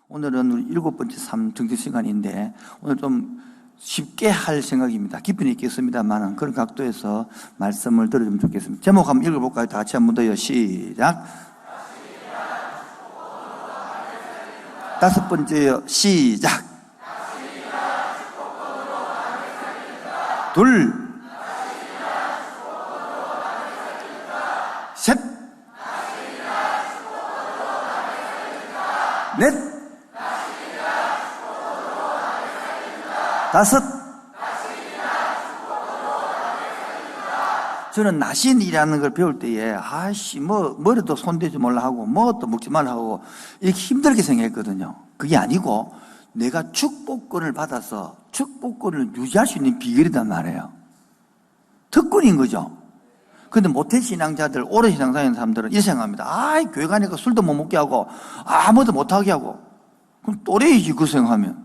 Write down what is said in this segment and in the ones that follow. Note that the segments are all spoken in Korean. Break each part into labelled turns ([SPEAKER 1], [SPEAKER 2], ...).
[SPEAKER 1] 오늘은 우리 7번째 삶 정치 시간인데 오늘 좀 쉽게 할 생각입니다. 깊이는 있겠습니다만 그런 각도에서 말씀을 들어주면 좋겠습니다. 제목 한번 읽어볼까요? 다 같이 한 번 더요. 시작. 5번째요. 시작. 둘, 셋, 넷, 다섯. 저는 나신이라는 걸 배울 때에 뭐래도 손대지 말라 하고 또 먹지 말라 하고 이렇게 힘들게 생각했거든요. 그게 아니고 내가 축복권을 받아서 축복권을 유지할 수 있는 비결이란 말이에요. 특권인 거죠. 근데 모태신앙자들, 오래 신앙생활하는 사람들은 이렇게 생각합니다. 교회 가니까 술도 못 먹게 하고 아무도 못하게 하고 그럼 또래이지 그 생각하면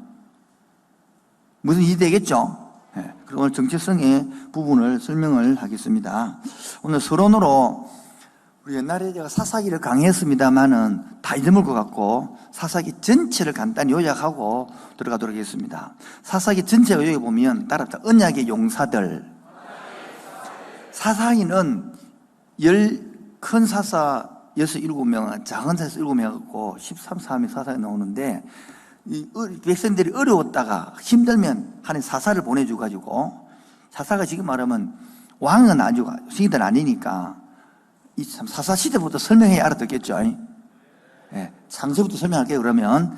[SPEAKER 1] 무슨 일이 되겠죠? 네. 그리고 오늘 정체성의 부분을 설명을 하겠습니다. 오늘 서론으로 우리 옛날에 제가 사사기를 강의했습니다만은 다 잊어먹을 것 같고 사사기 전체를 간단히 요약하고 들어가도록 하겠습니다. 사사기 전체를 여기 보면 따라서 언약의 용사들. 사사기는 큰 사사 6, 7명, 작은 사사 7명이고 13, 3이 사사에 나오는데 이 백성들이 어려웠다가 힘들면 하는 사사를 보내줘가지고 사사가 지금 말하면 왕은 아니고 신이들 아니니까 이 사사 시대부터 설명해야 알아듣겠죠. 네, 창세부터 설명할게요. 그러면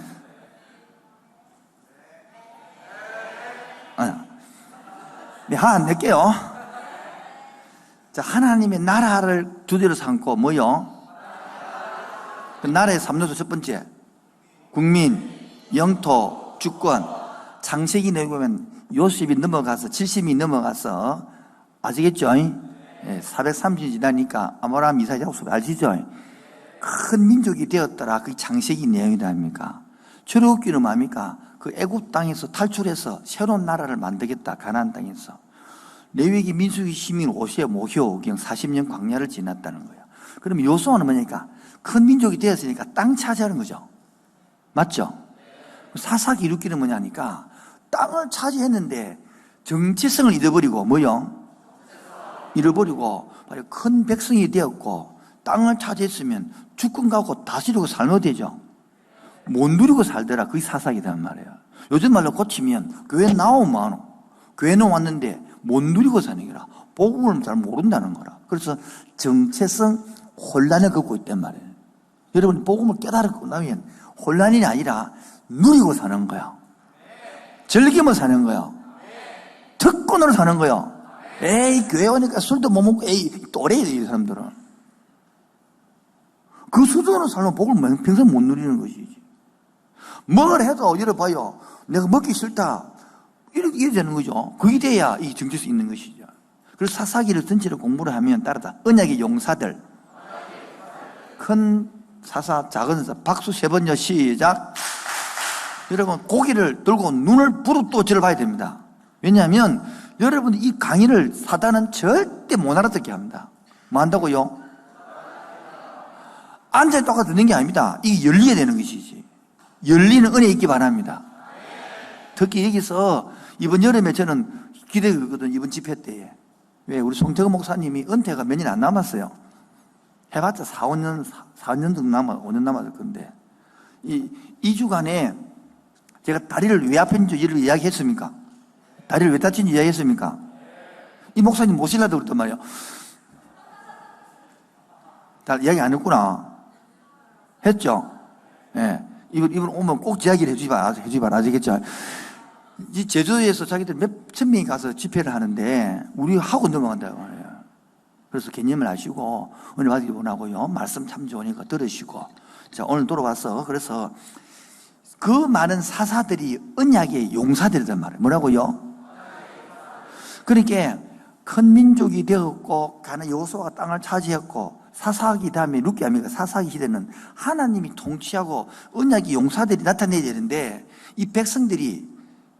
[SPEAKER 1] 네, 안 낼게요. 자, 하나님의 나라를 주제로 삼고 뭐요? 그 나라의 3요소 첫 번째 국민, 영토, 주권. 창세기 내용에 보면 요셉이 넘어가서 70이 넘어가서 아시겠죠? 430이 지나니까 아브라함, 이삭, 야곱 아시죠? 큰 민족이 되었더라. 그게 창세기 내용이다 아닙니까? 출애굽기는 뭡니까? 그 애굽 땅에서 탈출해서 새로운 나라를 만들겠다. 가나안 땅에서. 레위기, 민수기, 시민, 오시아, 모효, 그냥 40년 광야를 지났다는 거예요. 그러면 요소는 뭐니까? 큰 민족이 되었으니까 땅 차지하는 거죠. 맞죠? 사사기 이루기는 뭐냐니까 땅을 차지했는데 정체성을 잃어버리고 잃어버리고 큰 백성이 되었고 땅을 차지했으면 주권 갖고 다스리고 살면 되죠. 못 누리고 살더라. 그게 사사기란 말이에요. 요즘 말로 고치면 교회 나오면 교회는 왔는데 못 누리고 사는 거라. 복음을 잘 모른다는 거라. 그래서 정체성 혼란을 겪고 있단 말이에요. 여러분 복음을 깨달고 나면 혼란이 아니라 누리고 사는 거야. 즐기며 사는 거야. 특권으로 사는 거야. 교회 오니까 술도 못 먹고 또래야 돼, 이 사람들은. 그 수준으로 살면 복을 평생 못 누리는 것이지. 뭘 해도 열어봐요. 내가 먹기 싫다. 이렇게 되는 거죠. 그게 돼야 이 정체성이 있는 것이죠. 그래서 사사기를 전체를 공부를 하면 따라다 언약의 용사들. 큰 사사, 작은 사사, 박수 3번요. 시작. 여러분 고기를 들고 눈을 부릅뜨고 저를 봐야 됩니다. 왜냐하면 여러분 이 강의를 사단은 절대 못 알아듣게 합니다. 뭐 한다고요? 앉아있다가 듣는 게 아닙니다. 이게 열리게 되는 것이지. 열리는 은혜 있기 바랍니다. 특히 여기서 이번 여름에 저는 기대거든요. 이번 집회 때에. 왜? 우리 송태근 목사님이 은퇴가 몇 년 안 남았어요. 해봤자 4년 정도 5년 남았을 건데. 이 2주간에 제가 다리를 왜 아픈지 이야기했습니까? 다리를 왜 다친지 이야기했습니까? 이 목사님 모시려고 그랬단 말이에요. 다 이야기 안 했구나. 했죠? 예. 이분 오면 꼭 이야기를 해주지 마라. 아시겠죠? 이 제주도에서 자기들 몇천 명이 가서 집회를 하는데, 우리 하고 넘어간다고 말이에요. 그래서 개념을 아시고, 은혜 받기를 원하고요. 말씀 참 좋으니까 들으시고. 자, 오늘 돌아와서, 그래서 그 많은 사사들이 언약의 용사들이란 말이에요. 뭐라고요? 그러니까 큰 민족이 되었고, 가는 여호수아가 땅을 차지했고, 사사기 다음에 룻기 아닙니까? 사사기 시대는 하나님이 통치하고 언약의 용사들이 나타내야 되는데 이 백성들이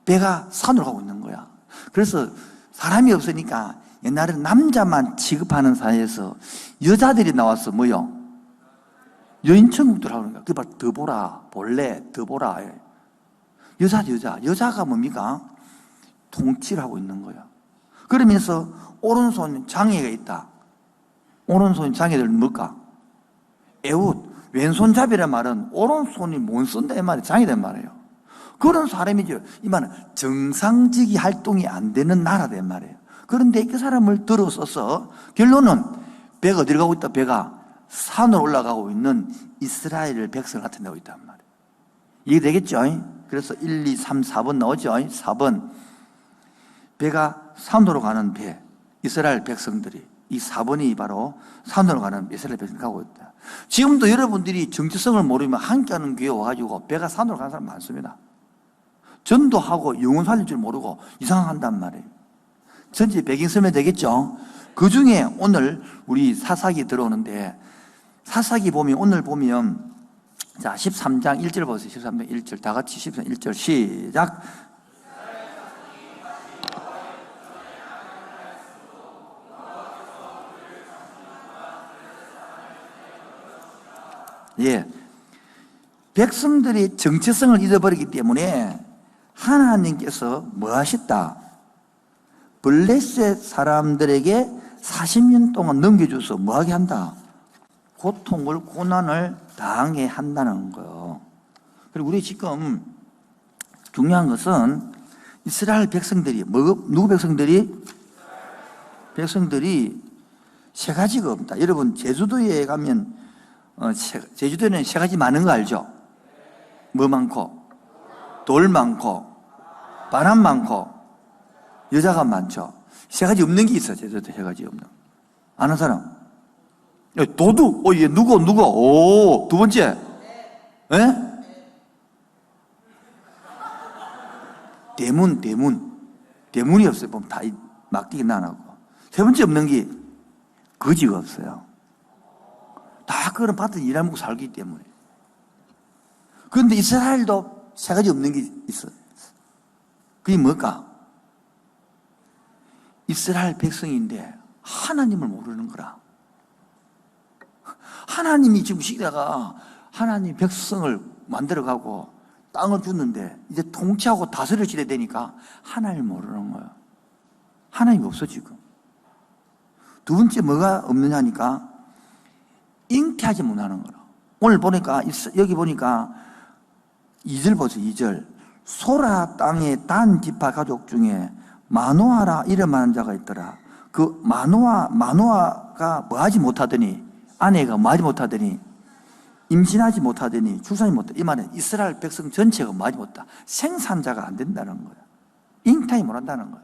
[SPEAKER 1] 배가 산으로 가고 있는 거야. 그래서 사람이 없으니까 옛날에는 남자만 취급하는 사회에서 여자들이 나와서 여인천국들하고 그러니까 그게 바로 드보라, 본래, 드보라. 여자가 뭡니까? 통치를 하고 있는 거야. 그러면서 오른손 장애가 있다. 오른손 장애들 뭘까? 에웃, 왼손잡이란 말은 오른손이 못 쓴다 이 말이에요. 장애된 말이에요. 그런 사람이죠. 이 말은 정상적인 활동이 안 되는 나라된 말이에요. 그런데 그 사람을 들어서서 결론은 배가 어디로 가고 있다? 배가 산으로 올라가고 있는 이스라엘 백성을 나타내고 있단 말이에요. 이해되겠죠? 그래서 1, 2, 3, 4번 나오죠? 4번. 배가 산으로 가는 배. 이스라엘 백성들이. 이 4번이 바로 산으로 가는 이스라엘 백성이 가고 있다. 지금도 여러분들이 정체성을 모르면 함께하는 교회 와가지고 배가 산으로 가는 사람 많습니다. 전도하고 영혼 살릴 줄 모르고 이상한단 말이에요. 전체 배경 설명 되겠죠? 그 중에 오늘 우리 사사기 들어오는데 사사기 보면 오늘 보면 자 13장 1절 보세요. 13장 1절 다 같이 13장 1절 시작. 예, 백성들이 정체성을 잃어버리기 때문에 하나님께서 뭐 하셨다? 블레셋 사람들에게 40년 동안 넘겨줘서 뭐 하게 한다? 고통을, 고난을 당하게 한다는 거예요. 그리고 우리 지금 중요한 것은 이스라엘 백성들이, 누구 백성들이? 백성들이 세 가지가 없다. 여러분, 제주도에 가면, 제주도에는 세 가지 많은 거 알죠? 뭐 많고? 돌 많고, 바람 많고, 여자가 많죠. 세 가지 없는 게 있어, 제주도 세 가지 없는. 아는 사람? 도둑, 얘 누구? 오, 두 번째. 예? 대문이 없어요. 보면 다 막대기 나나고. 세 번째 없는 게 거지가 없어요. 다 그런 밭에 일하고 살기 때문에. 그런데 이스라엘도 세 가지 없는 게 있어. 그게 뭘까? 이스라엘 백성인데 하나님을 모르는 거라. 하나님이 지금 시대가 하나님 백성을 만들어가고 땅을 주는데 이제 통치하고 다스릴 시대 되니까 하나님을 모르는 거야. 하나님이 없어 지금. 두 번째 뭐가 없느냐니까 잉태하지 못하는 거라. 오늘 보니까 여기 보니까 2절 보세요. 2절. 소라 땅의 단 지파 가족 중에 마노아라 이름하는 자가 있더라. 그 마노아가 뭐 하지 못하더니 아내가 뭐 하지 못하더니 임신하지 못하더니 출산이 못하더니 이 말은 이스라엘 백성 전체가 뭐 하지 못하다. 생산자가 안 된다는 거야. 잉태하지 못한다는 거야.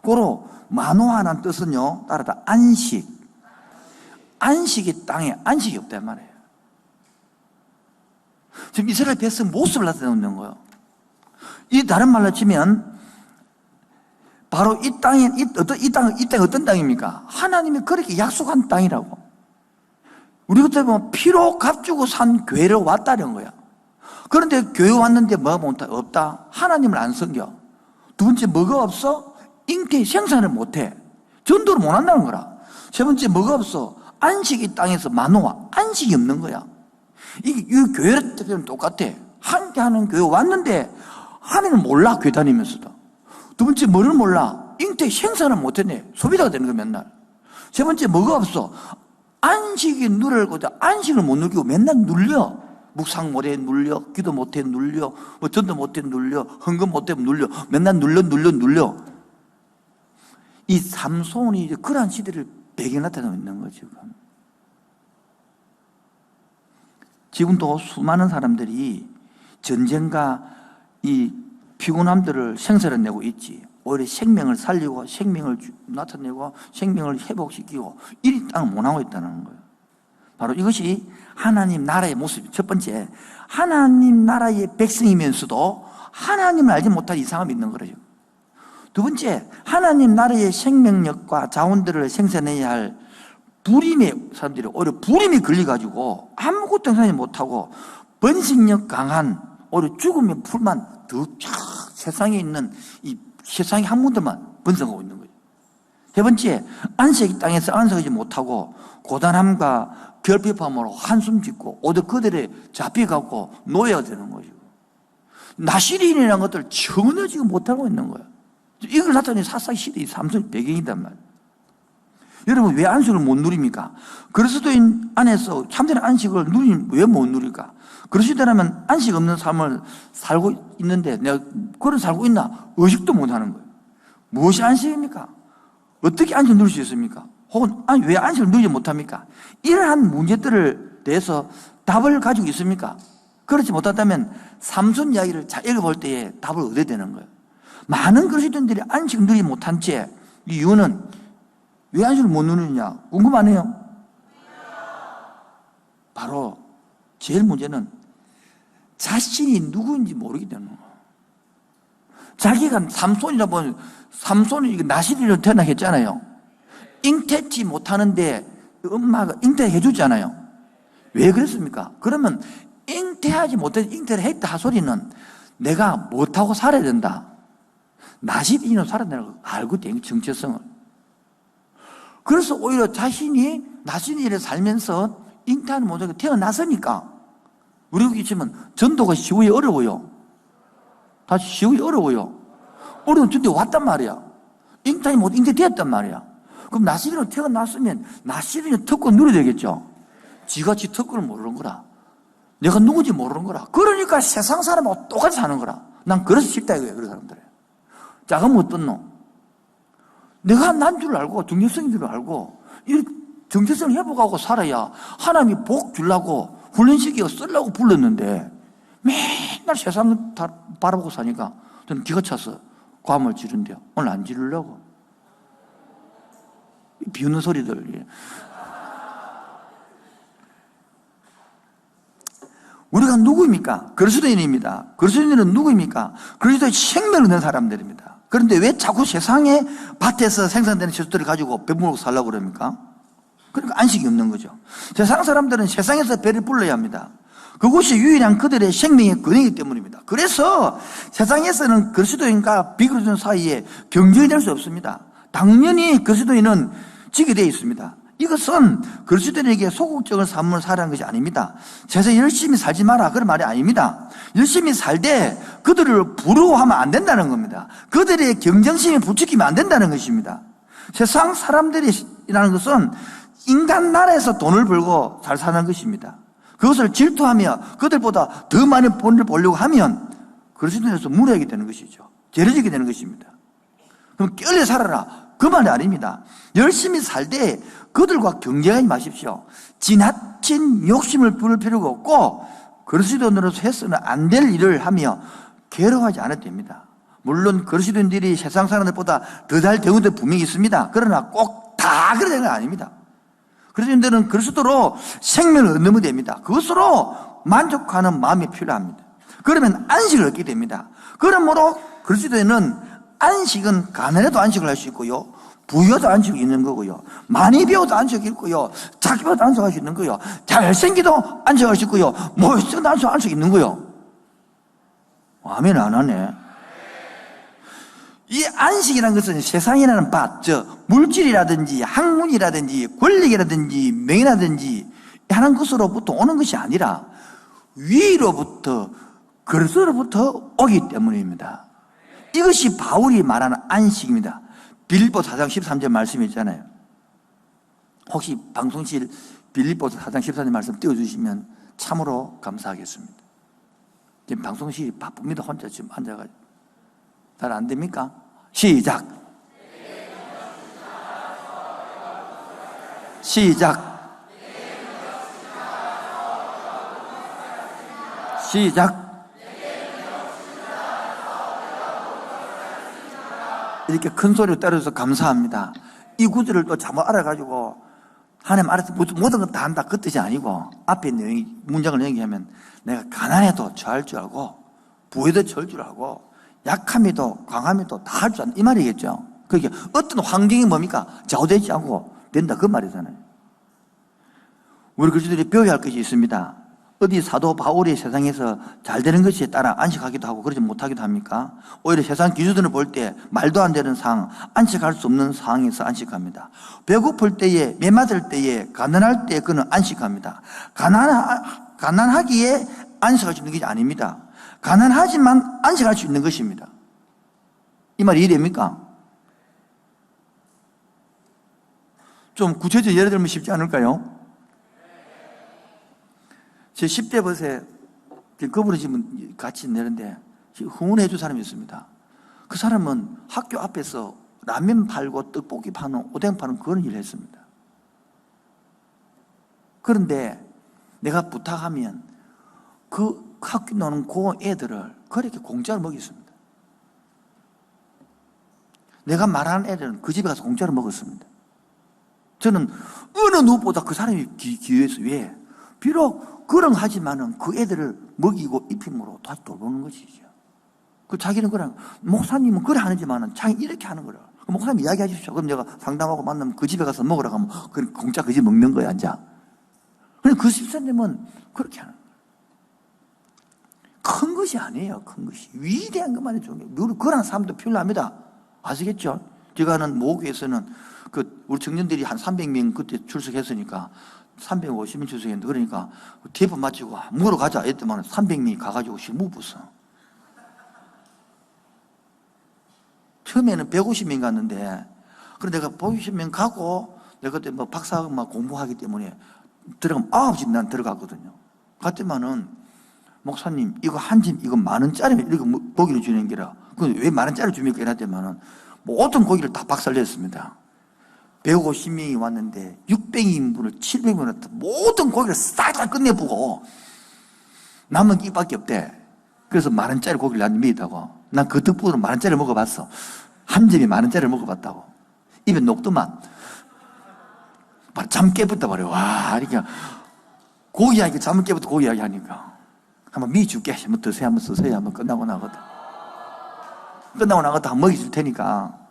[SPEAKER 1] 고로 마노아라는 뜻은요 따라다 안식. 안식이 땅에 안식이 없단 말이에요. 지금 이스라엘 백성 모습을 나타내는 거예요. 이 다른 말로 치면 바로 이 땅이 어떤 땅입니까? 하나님이 그렇게 약속한 땅이라고. 우리 그때 보면 피로 값주고 산 교회를 왔다는 거야. 그런데 교회 왔는데 뭐가 없다? 하나님을 안 섬겨. 두 번째 뭐가 없어? 잉태 생산을 못해. 전도를 못 한다는 거라. 세 번째 뭐가 없어? 안식이 땅에서 마노아 안식이 없는 거야. 이 교회를 때는 똑같아. 함께하는 교회 왔는데 하나님을 몰라. 교회 다니면서도. 두 번째 뭐를 몰라? 잉태 생산을 못했네. 소비자가 되는 거 맨날. 세 번째 뭐가 없어? 안식이 누르고 안식을 못 누리고 맨날 눌려. 묵상 못해 눌려, 기도 못해 눌려, 뭐 전도 못해 눌려, 헌금 못해 눌려. 맨날 눌려. 이 삼손이 그러한 시대를 배경 나타내고 있는 거죠. 지금도 수많은 사람들이 전쟁과 이 피곤함들을 생사를내고 있지. 오히려 생명을 살리고 생명을 나타내고 생명을 회복시키고 이 땅을 못하고 있다는 거예요. 바로 이것이 하나님 나라의 모습이에요. 첫 번째, 하나님 나라의 백성이면서도 하나님을 알지 못할 이상함이 있는 거죠. 두 번째, 하나님 나라의 생명력과 자원들을 생산해야 할 불임의 사람들이 오히려 불임이 걸려가지고 아무것도 생산하지 못하고 번식력 강한 오히려 죽음의 풀만 더 세상에 있는 이 세상의 학문들만 번성하고 있는 거예요. 세 번째, 안식 땅에서 안식하지 못하고 고단함과 결핍함으로 한숨 짓고 오히려 그들에 잡혀갖고 놓여야 되는 거죠. 나시린이라는 것들 전혀 지금 못하고 있는 거예요. 이걸 나타내는 사사시대의 삼손 배경이단 말이에요. 여러분, 왜 안식을 못 누립니까? 그리스도인 안에서 참된 안식을 누리면 왜 못 누릴까? 그리스도라면 안식 없는 삶을 살고 있는데 내가 그걸 살고 있나? 의식도 못 하는 거예요. 무엇이 안식입니까? 어떻게 안식을 누릴 수 있습니까? 혹은 왜 안식을 누리지 못합니까? 이러한 문제들을 대해서 답을 가지고 있습니까? 그렇지 못하다면 삼손 이야기를 잘 읽어볼 때에 답을 얻어야 되는 거예요. 많은 그리스도인들이 안식을 누리지 못한 채 이유는 왜 안식을 못 누리느냐? 궁금하네요. 바로 제일 문제는 자신이 누구인지 모르기 때문에 자기가 삼손이라 보면 삼손이 나시리로 태어나겠잖아요. 잉태치 못하는데 엄마가 잉태해 주잖아요. 왜 그랬습니까? 그러면 잉태하지 못해서 잉태를 했다 하소리는 내가 못하고 살아야 된다. 나시리로 살아야 된다고 알고 있대요. 정체성을. 그래서 오히려 자신이 나시리를 살면서 잉태하지 못하고 태어났으니까 우리 여기 있으면 전도가 시우기 어려워요. 다시 시우기 어려워요. 어려운 전도에 왔단 말이야. 잉태하지 못해 잉태되었단 말이야. 그럼 나시리로 태어났으면 나시리는 특권 누려야 되겠죠. 지같이 특권을 모르는 거라. 내가 누군지 모르는 거라. 그러니까 세상 사람하고 똑같이 사는 거라. 난 그래서 싫다 이거야, 그런 사람들. 작으면 어떤 놈? 내가 난 줄 알고 정체성인 줄 알고 이 정체성을 회복하고 살아야 하나님이 복 주려고 훈련시키고 쓰려고 불렀는데 맨날 세상을 다 바라보고 사니까 저는 기가 차서 과음을 지른대요. 오늘 안 지르려고. 비웃는 소리들. 우리가 누구입니까? 그리스도인입니다. 그리스도인은 누구입니까? 그리스도의 생명을 얻는 사람들입니다. 그런데 왜 자꾸 세상의 밭에서 생산되는 채소들을 가지고 배불고 살려고 그럽니까? 그러니까 안식이 없는 거죠. 세상 사람들은 세상에서 배를 불러야 합니다. 그것이 유일한 그들의 생명의 근원이기 때문입니다. 그래서 세상에서는 그리스도인과 비그리스도인 사이에 경쟁이 될 수 없습니다. 당연히 그리스도인은 지게 되어 있습니다. 이것은 그리스도인에게 소극적인 삶을 살아가는 것이 아닙니다. 세상에 열심히 살지 마라 그런 말이 아닙니다. 열심히 살 때 그들을 부러워하면 안 된다는 겁니다. 그들의 경쟁심에 부추기면 안 된다는 것입니다. 세상 사람들이라는 것은 인간 나라에서 돈을 벌고 잘 사는 것입니다. 그것을 질투하며 그들보다 더 많이 돈을 벌려고 하면 그리스도인에서 무례하게 되는 것이죠. 죄를 되는 것입니다. 그럼 껴려 살아라 그 말이 아닙니다. 열심히 살 때 그들과 경쟁하지 마십시오. 지나친 욕심을 부릴 필요가 없고 그리스도인으로서 해서는 안 될 일을 하며 괴로워하지 않아도 됩니다. 물론 그리스도인들이 세상 사람들보다 더 잘 되는 데 분명히 있습니다. 그러나 꼭 다 그래야 되는 건 아닙니다. 그리스도인들은 그리스도로 생명을 얻으면 됩니다. 그것으로 만족하는 마음이 필요합니다. 그러면 안식을 얻게 됩니다. 그러므로 그리스도인은 안식은 가난해도 안식을 할 수 있고요, 부여도 안식이 있는 거고요, 많이 배워도 안식이 있고요, 작게 배워도 안식할 수 있는 거요, 잘생기도 안식할 수 있고요, 멋있어도 안식이 있는 거요. 아멘 안 하네. 이 안식이라는 것은 세상이라는 밭, 물질이라든지 학문이라든지 권력이라든지 명예라든지 하는 것으로부터 오는 것이 아니라 위로부터 그리스도로부터 오기 때문입니다. 이것이 바울이 말하는 안식입니다. 빌립보서 4장 13절 말씀이 있잖아요. 혹시 방송실 빌립보서 4장 13절 말씀 띄워주시면 참으로 감사하겠습니다. 지금 방송실이 바쁩니다. 혼자 지금 앉아가지고. 잘 안 됩니까? 시작. 시작. 시작. 이렇게 큰 소리로 때려줘서 감사합니다. 이 구절을 또 잘못 알아가지고 하나님 알아서 모든 것 다 한다 그 뜻이 아니고 앞에 문장을 연기하면 내가 가난해도 처할 줄 알고 부에도 처할 줄 알고 약함에도 강함에도 다 할 줄 안다 이 말이겠죠. 그러니까 어떤 환경이 뭡니까? 좌우되지 않고 된다 그 말이잖아요. 우리 그리스도인들이 배워야 할 것이 있습니다. 어디 사도 바울이 세상에서 잘 되는 것에 따라 안식하기도 하고 그러지 못하기도 합니까? 오히려 세상 기준으로 볼 때 말도 안 되는 상황, 안식할 수 없는 상황에서 안식합니다. 배고플 때에, 메마를 때에, 가난할 때에 그는 안식합니다. 가난하기에 안식할 수 있는 것이 아닙니다. 가난하지만 안식할 수 있는 것입니다. 이 말이 이해됩니까? 좀 구체적으로 예를 들면 쉽지 않을까요? 제 10대 버스에 거부를 지면 같이 내는데 후원해 줄 사람이 있습니다. 그 사람은 학교 앞에서 라면 팔고 떡볶이 파는 오뎅 파는 그런 일을 했습니다. 그런데 내가 부탁하면 그 학교 나오는 그 애들을 그렇게 공짜로 먹였습니다. 내가 말하는 애들은 그 집에 가서 공짜로 먹었습니다. 저는 어느 누구보다 그 사람이 기여해서 왜? 비록 그런 하지만은 그 애들을 먹이고 입힘으로 다시 돌보는 것이죠. 그 자기는 그냥 목사님은 그래 하는지만은 자기 이렇게 하는 거라. 목사님 이야기해 주십시오. 그럼 내가 상담하고 만나면 그 집에 가서 먹으라고 하면 그 공짜 그 집 먹는 거야, 이제. 그럼 그 집사님은 그렇게 하는 거예요. 큰 것이 아니에요, 큰 것이. 위대한 것만 해주는 거예요. 그런 사람도 필요합니다. 아시겠죠? 제가 하는 모교에서는 우리 청년들이 한 300명 그때 출석했으니까 350명 출석했는데 그러니까 대본 마치고 먹으러 가자 했더만 300명이 가가지고 실무 bus어. 처음에는 150명 갔는데 그런데 내가 150명 가고 내가 그때 뭐 박사학만 공부하기 때문에 들어가면 9집 난 들어갔거든요. 갔더만은 목사님 이거 한 집 이거 10,000원짜리 이렇게 고기를 주는 게라. 왜 10,000원짜리 줍니까? 이랬더만은 뭐 어떤 고기를 다 박살냈습니다. 150명이 왔는데 600인분을 700인분을 모든 고기를 싹 다 끝내보고 남은 이밖에 없대. 그래서 10,000원짜리 고기를 난 미있다고. 난 그 덕분으로 10,000원짜리 먹어봤어. 한 점이 10,000원짜리를 먹어봤다고. 입에 녹더만 바로 잠 깨붙다 말이야. 와, 이렇게 고기 하니까 잠 깨붙어 고기 이야기 하니까 한번 미 줄게. 한번 드세요. 한번 쓰세요. 한번 끝나고 나거든. 끝나고 나거든 한번 먹여줄 테니까.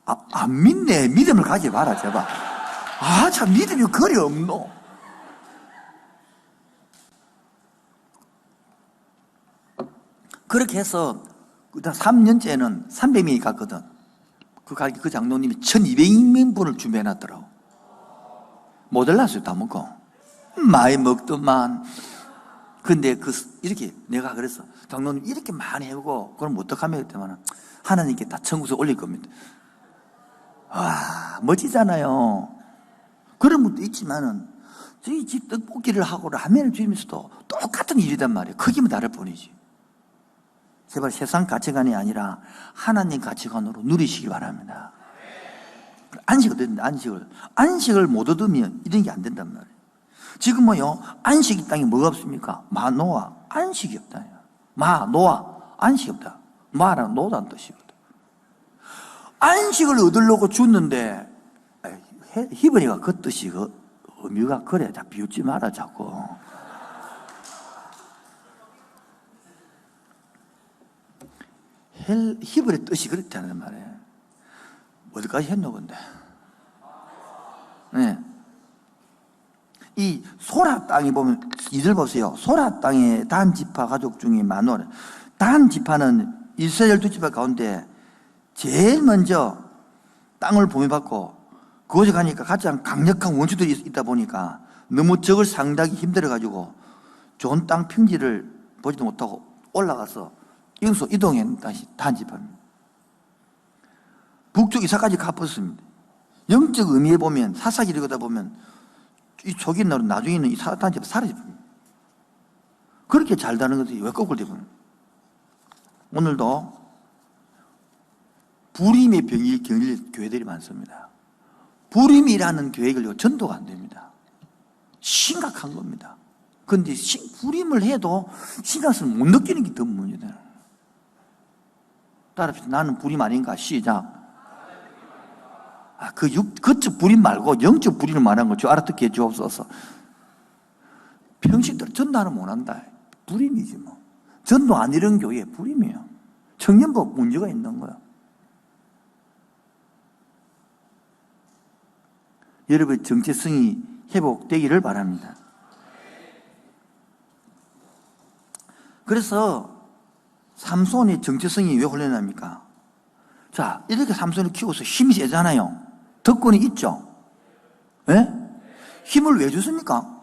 [SPEAKER 1] 안 믿네. 믿음을 가지 마라, 제발. 참 믿음이 그리 없노. 그렇게 해서 3년째는 300명이 갔거든. 그 장로님이 1,200인분을 준비해놨더라고. 모자랐어요, 다 먹고. 많이 먹더만. 근데 이렇게 내가 그랬어. 장로님 이렇게 많이 해오고, 그럼 어떡하면 했더만 하나님께 다 천국에 올릴 겁니다. 와, 멋지잖아요. 그런 것도 있지만은, 저희 집 떡볶이를 하고 라면을 주면서도 똑같은 일이단 말이에요. 크기만 다를 뿐이지. 제발 세상 가치관이 아니라 하나님 가치관으로 누리시기 바랍니다. 안식을 얻는다, 안식을 못 얻으면 이런 게 안 된단 말이에요. 지금 안식 이 땅에 뭐가 없습니까? 마노아, 안식이 없다. 마노아, 안식이 없다. 마랑 노다는 뜻이거든. 안식을 얻으려고 줬는데, 히브리가 그 뜻이 의미가 그래. 자, 비웃지 마라, 자꾸. 히브리 뜻이 그렇다는 말이에요. 어디까지 했노, 근데? 네. 이 소라 땅에 보면, 이들 보세요. 소라 땅의 단 지파 가족 중에 마노아. 단 지파는 이스라엘 12지파 가운데 제일 먼저 땅을 보매받고 그곳에 가니까 가장 강력한 원수들이 있다 보니까 너무 적을 상당히 힘들어가지고 좋은 땅 평지를 보지도 못하고 올라가서 영소 이동했는 다시 단지파입니다. 북쪽 이사까지 가봤습니다. 영적 의미에 보면 사사기 읽다 보면 이 초기 나로 나중에는 이 단지파 사라집니다. 그렇게 잘 다는 것이 왜 거꾸로 되면 오늘도 불임의 병이 경일 교회들이 많습니다. 불임이라는 계획을 전도가 안 됩니다. 심각한 겁니다. 그런데 불임을 해도 심각성을 못 느끼는 게 더 문제다. 따라합시다. 나는 불임 아닌가? 시작. 그쪽 불임 말고 영적 불임을 말하는 거 알아듣게 해주옵소서. 평신들 전도하는 못한다. 불임이지 뭐. 전도 안 이런 교회 불임이에요. 청년복 문제가 있는 거야. 여러분 정체성이 회복되기를 바랍니다. 그래서 삼손의 정체성이 왜 훈련합니까? 자, 이렇게 삼손을 키워서 힘이 세잖아요. 덕권이 있죠. 예? 힘을 왜 줬습니까?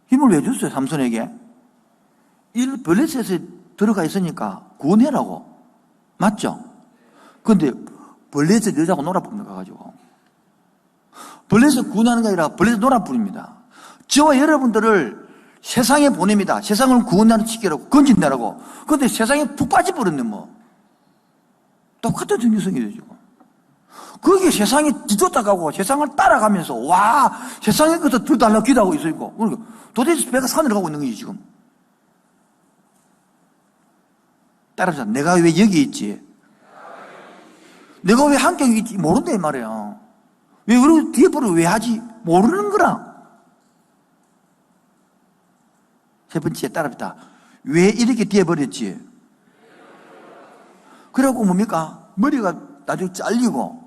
[SPEAKER 1] 힘을 왜 줬어요, 삼손에게? 블레셋에 들어가 있으니까 구원해라고. 맞죠? 근데 블레셋 여자하고 놀아봅니다, 가가지고. 블레셋 구원하는 게 아니라 블레셋 놀아버립니다. 저와 여러분들을 세상에 보냅니다. 세상을 구원하는 치기라고, 건진다라고. 근데 세상에 푹 빠져버렸네, 뭐. 똑같은 정체성이죠, 지금. 그게 세상에 뒤쫓아가고 세상을 따라가면서, 와, 세상에 것도 더 달라기도 하고 있어요. 그러니까 도대체 배가 산으로 가고 있는 거지, 지금. 따라서 내가 왜 여기 있지? 내가 왜 한경이 있지? 모른다, 이 말이야. 왜, 우리 뒤에 보러 왜 하지? 모르는 거라. 세 번째, 따라합니다. 왜 이렇게 뒤에 버렸지? 그래갖고 뭡니까? 머리가 나중에 잘리고,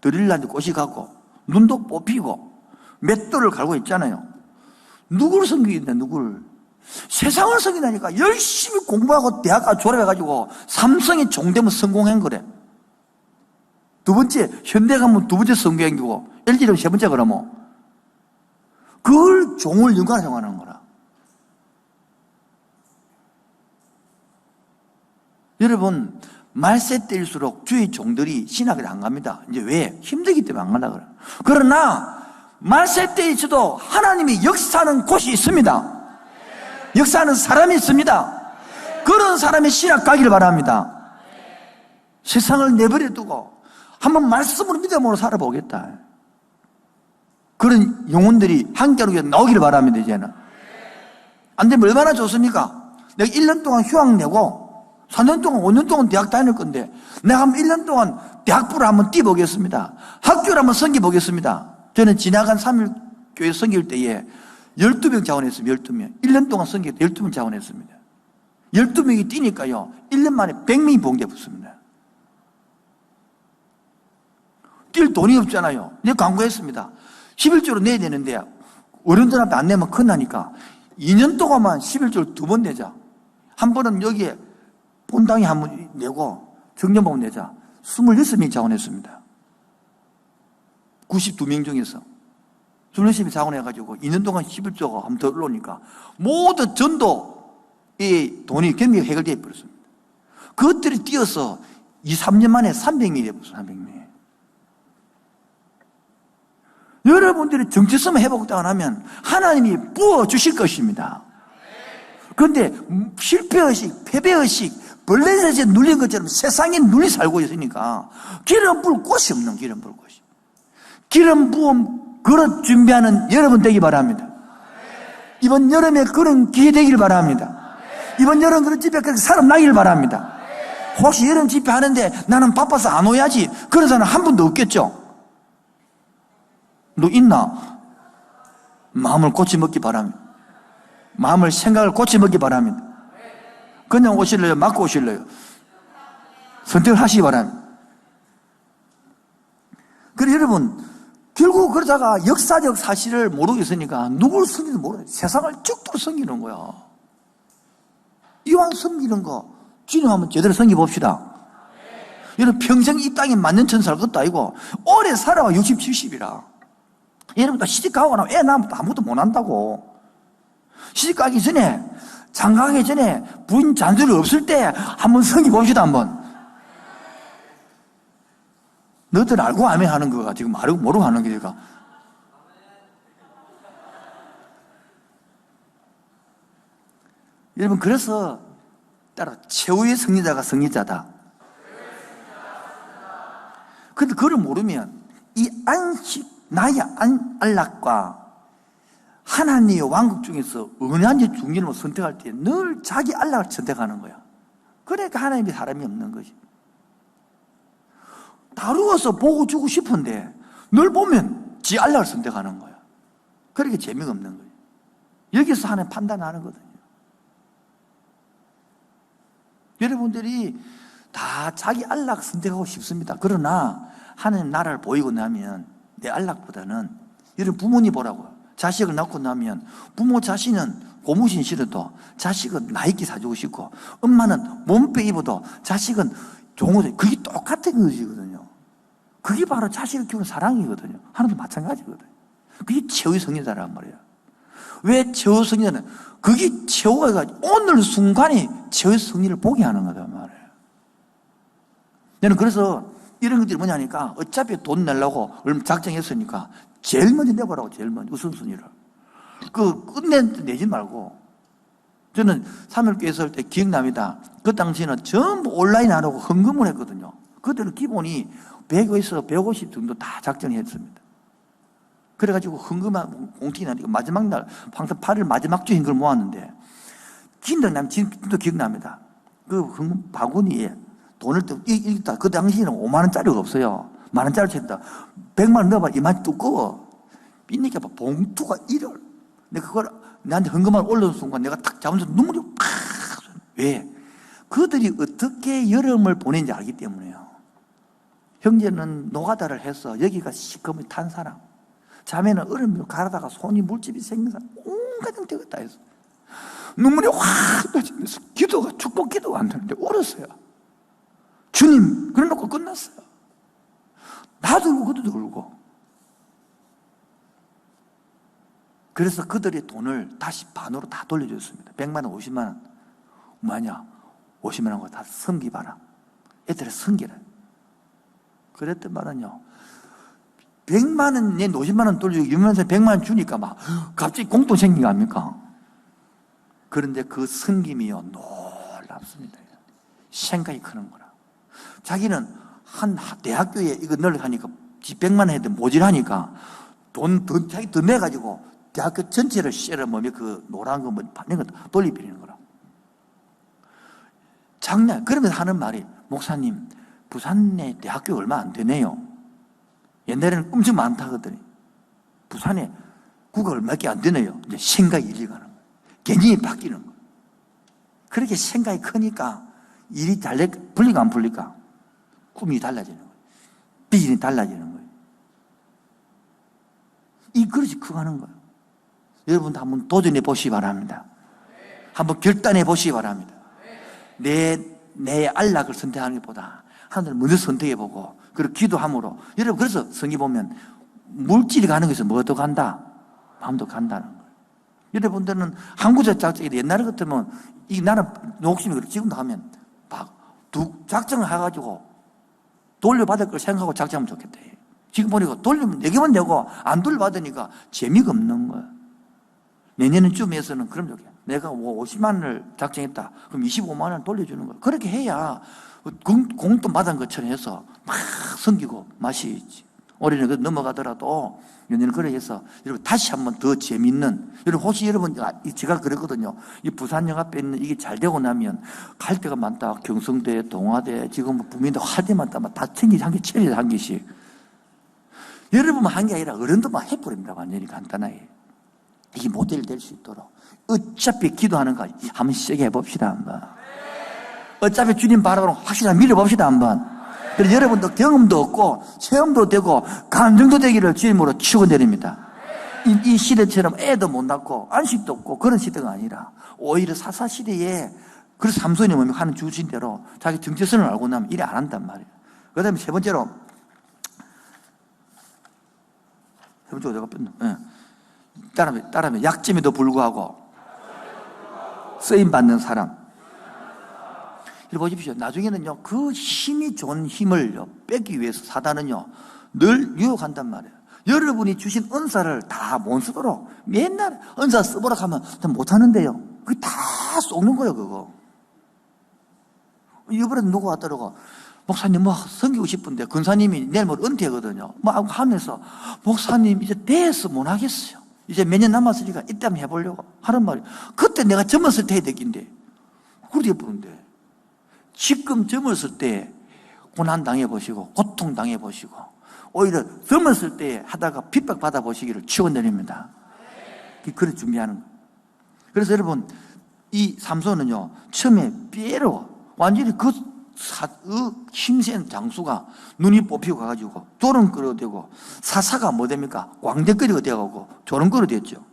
[SPEAKER 1] 드릴란데 꽃이 가고, 눈도 뽑히고, 맷돌을 갈고 있잖아요. 누구를 섬기겠냐, 누구를? 세상을 섬긴다니까. 열심히 공부하고 대학까지 졸업해가지고 삼성에 종되면 성공한 거래. 두 번째, 현대 가면 두 번째 성공이고, LG는 세 번째 그러면. 그걸 종을 연관해서 생각하는 거라. 여러분, 말세 때일수록 주의 종들이 신학을 안 갑니다. 이제 왜? 힘들기 때문에 안 간다 그래. 그러나 말세 때에 있어도 하나님이 역사하는 곳이 있습니다. 역사하는 사람이 있습니다. 그런 사람의 신학 가기를 바랍니다. 세상을 내버려 두고 한번 말씀으로 믿음으로 살아보겠다. 그런 영혼들이 한겨울에 나오기를 바랍니다. 이제는 안 되면 얼마나 좋습니까? 내가 1년 동안 휴학 내고 4년 동안, 5년 동안 대학 다닐 건데, 내가 한번 1년 동안 대학부를 한번 뛰어보겠습니다. 학교를 한번 섬겨보겠습니다. 저는 지나간 3일 교회 섬길 때에 12명 자원했습니다. 12명. 1년 동안 섬길 때 12명 자원했습니다. 12명이 뛰니까요, 1년 만에 100명이 봉제 붙습니다. 뛸 돈이 없잖아요. 내가 광고했습니다. 11조로 내야 되는데, 어른들 앞에 안 내면 큰일 나니까, 2년 동안만 11조를 2번 내자. 한 번은 여기에 본당에 한 번 내고 정년보험 내자. 26명이 자원했습니다. 92명 중에서 26명이 자원해가지고 2년 동안 11조가 한 번 더 올라오니까 모든 전도의 돈이 경비가 해결되어 버렸습니다. 그것들이 뛰어서 2, 3년 만에 300명이 되어버렸어요. 300명. 여러분들이 정체성을 회복도 안 하면 하나님이 부어주실 것입니다. 그런데 실패의식, 패배의식, 블레셋에 눌린 것처럼 세상에 눌리 살고 있으니까 기름 부을 곳이 없는 기름 부을 곳이. 기름 부음 그릇 준비하는 여러분 되기 바랍니다. 이번 여름에 그런 기회 되길 바랍니다. 이번 여름 그런 집회 그렇게 사람 나길 바랍니다. 혹시 여름 집회 하는데 나는 바빠서 안 오야지 그런 사람 한 분도 없겠죠? 너 있나? 마음을 고쳐먹기 바랍니다. 마음을 생각을 고쳐먹기 바랍니다. 그냥 오실래요? 맞고 오실래요? 선택을 하시기 바랍니다. 그래 여러분 결국 그러다가 역사적 사실을 모르고 있으니까 누구를 섬기는지 모르요. 세상을 쭉쭉 섬기는 거야. 이왕 섬기는 거 주님 한번 제대로 섬겨봅시다. 여러분 평생 이 땅에 만년천 살 것도 아니고 오래 살아와 60, 70이라. 여러분 다 시집가고 나면 애 낳으면 아무것도 못 한다고. 시집가기 전에 장가가기 전에 부인 잔소리 없을 때 한번 섬겨봅시다. 한번. 너들 알고 아멘 하는 거가 지금 모르고 하는 거니까. 여러분 그래서 따라 최후의 승리자가 승리자다. 근데 그걸 모르면 이 안식 나의 안락과 하나님의 왕국 중에서 어느 한 중심을 선택할 때 늘 자기 안락을 선택하는 거야. 그러니까 하나님이 사람이 없는 거지. 다루어서 보고 주고 싶은데 늘 보면 지 안락을 선택하는 거야. 그러니까 재미가 없는 거예요. 여기서 하나님 판단하는 거거든요. 여러분들이 다 자기 안락 선택하고 싶습니다. 그러나 하나님 나라를 보이고 나면 내 안락보다는 여러분 부모님 보라고요. 자식을 낳고 나면 부모 자신은 고무신 신어도 자식은 나이키 사주고 싶고, 엄마는 몸빼 입어도 자식은 좋은 옷, 그게 똑같은 것이거든요. 그게 바로 자식을 키우는 사랑이거든요. 하나도 마찬가지거든요. 그게 최후의 성리자란 말이에요. 왜 최후의 성리자는? 그게 최후가 오늘 순간이 최후의 성리를 보게 하는 거단 말이에요. 저는 그래서 이런 것들이 뭐냐니까, 어차피 돈 내려고 얼마 작정했으니까 제일 먼저 내보라고, 제일 먼저 우선순위를. 내지 말고. 저는 3일교회 할 때 기억납니다. 그 당시에는 전부 온라인 안 하고 헌금을 했거든요. 그때는 기본이 100에서 150 정도 다 작정했습니다. 그래가지고 헌금한 공식이 나니까 마지막 날, 항상 8일 마지막 주에 그걸 모았는데, 지금도 기억납니다. 그 헌금 바구니에 돈을 읽다. 그 당시에는 5만원짜리가 없어요. 만원짜리 쳤다. 100만원 넣어봐. 이만 두꺼워. 삐니까 봉투가 1월. 내가 그걸 나한테 헌금을 올려준 순간 내가 탁 잡으면서 눈물이 팍. 왜? 그들이 어떻게 여름을 보낸지 알기 때문에요. 형제는 노가다를 해서 여기가 시커멓게 탄 사람. 자매는 얼음을 갈아다가 손이 물집이 생긴 사람. 온갖 형태가 다 했어. 눈물이 확 터지면서 기도가, 축복 기도가 안 되는데 울었어요. 주님, 그래 놓고 끝났어요. 나도 울고 그도 울고. 그래서 그들의 돈을 다시 반으로 다 돌려줬습니다. 100만 원, 50만 원. 뭐냐? 50만 원과 다 섬기봐라. 애들의 섬기라. 그랬던 말은요, 100만 원, 내 50만 원 돌리고 유명한사 100만 원 주니까 막 갑자기 공돈 생긴 거 아닙니까? 그런데 그 섬김이요, 놀랍습니다. 생각이 크는 거라. 자기는 한 대학교에 이거 넣으려고 하니까 100만 원 해도 모질하니까 돈 더, 자기 더 내가지고 대학교 전체를 쉐러 몸에 그 노란 거 뭐 받는 거 돌리비리는 거라. 장난. 그러면서 하는 말이, 목사님, 부산에 대학교 얼마 안 되네요. 옛날에는 엄청 많다 하거든요. 부산에 국가 얼마밖에 안 되네요. 이제 생각이 일리 가는 거예요. 개념이 바뀌는 거예요. 그렇게 생각이 크니까 일이 풀리가 안 풀리까? 꿈이 달라지는 거예요. 비전이 달라지는 거예요. 이 그릇이 커가는 거예요. 여러분도 한번 도전해 보시기 바랍니다. 한번 결단해 보시기 바랍니다. 내 안락을 선택하는 것보다 하나님을 먼저 선택해보고, 그리고 기도함으로. 여러분, 그래서 성경 보면 물질이 가는 것에서 뭐도 간다? 마음도 간다는 거예요. 여러분들은 한국자 작정이 옛날에 같으면, 이 나는 욕심이 그래. 지금도 하면 막 작정을 해가지고 돌려받을 걸 생각하고 작정하면 좋겠다. 지금 보니까 돌리면 4개만 내고 안 돌려받으니까 재미가 없는 거야. 내년쯤에서는 그럼 좋겠다. 내가 50만 원을 작정했다. 그럼 25만 원을 돌려주는 거야. 그렇게 해야 공돈 받은 것처럼 해서 막 섬기고 맛이 있지. 올해는 넘어가더라도 내년은 그래 해서 여러분 다시 한번 더 재밌는, 여러분 혹시 여러분 제가 그랬거든요. 이 부산역 앞에 있는 이게 잘 되고 나면 갈 데가 많다. 경성대, 동아대, 지금 부민대 할 데만 다 챙기지, 한 개, 체리에 한 개씩. 여러분만 한 게 아니라 어른들만 해버립니다. 완전히 간단하게. 이게 모델이 될 수 있도록. 어차피 기도하는 거 한번 시작해 봅시다, 한번. 어차피 주님 바라보는 확실히 밀어봅시다, 한번. 그래서 여러분도 경험도 없고, 체험도 되고, 감정도 되기를 주님으로 축원드립니다. 이 시대처럼 애도 못 낳고, 안식도 없고, 그런 시대가 아니라, 오히려 사사시대에, 그래서 삼손이 몸이 하는 주신 대로 자기 정체성을 알고 나면 일을 안 한단 말이에요. 그 다음에 세 번째로, 내가 뺐나? 예. 따라하면 약점에도 불구하고 쓰임받는 사람. 이렇게 보십시오. 나중에는요, 그 힘이 좋은 힘을 뺏기 위해서 사단은요, 늘 유혹한단 말이에요. 여러분이 주신 은사를 다 못 쓰도록 맨날 은사 써보라 하면 못하는데요. 그게 다 쏘는 거예요, 그거. 이번에 누구 왔더라고. 목사님, 섬기고 싶은데, 근사님이 내일 은퇴거든요. 하면서, 목사님, 이제 대해서 못 하겠어요. 이제 몇 년 남았으니까 이때 한번 해보려고 하는 말이에요. 그때 내가 젊었을 때 해야 되긴데. 그렇게 보는데. 지금 젊었을 때 고난 당해보시고, 고통 당해보시고, 오히려 젊었을 때 하다가 핍박받아 보시기를 축원드립니다. 그래 준비하는 거예요. 그래서 여러분, 이 삼손은요, 처음에 삐에로 완전히 그 힘센 장수가 눈이 뽑히고 가가지고 조롱거리가 되고, 사사가 뭐 됩니까? 광대거리가 되어가고 조롱거리가 됐죠.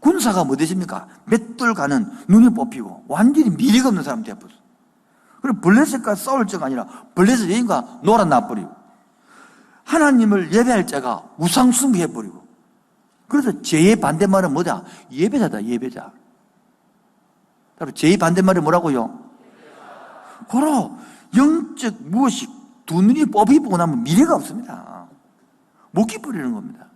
[SPEAKER 1] 군사가 뭐 되십니까? 맷돌 가는 눈이 뽑히고 완전히 미래가 없는 사람 되어버렸어. 그리고 블레셋과 싸울 자가 아니라 블레셋 여인과 놀아나버리고 하나님을 예배할 자가 우상숭배해버리고 그래서 죄의 반대말은 뭐다? 예배자다, 예배자. 죄의 반대말이 뭐라고요? 고로 영적 무엇이 두 눈이 뽑히고 나면 미래가 없습니다. 못 기쁘리는 겁니다.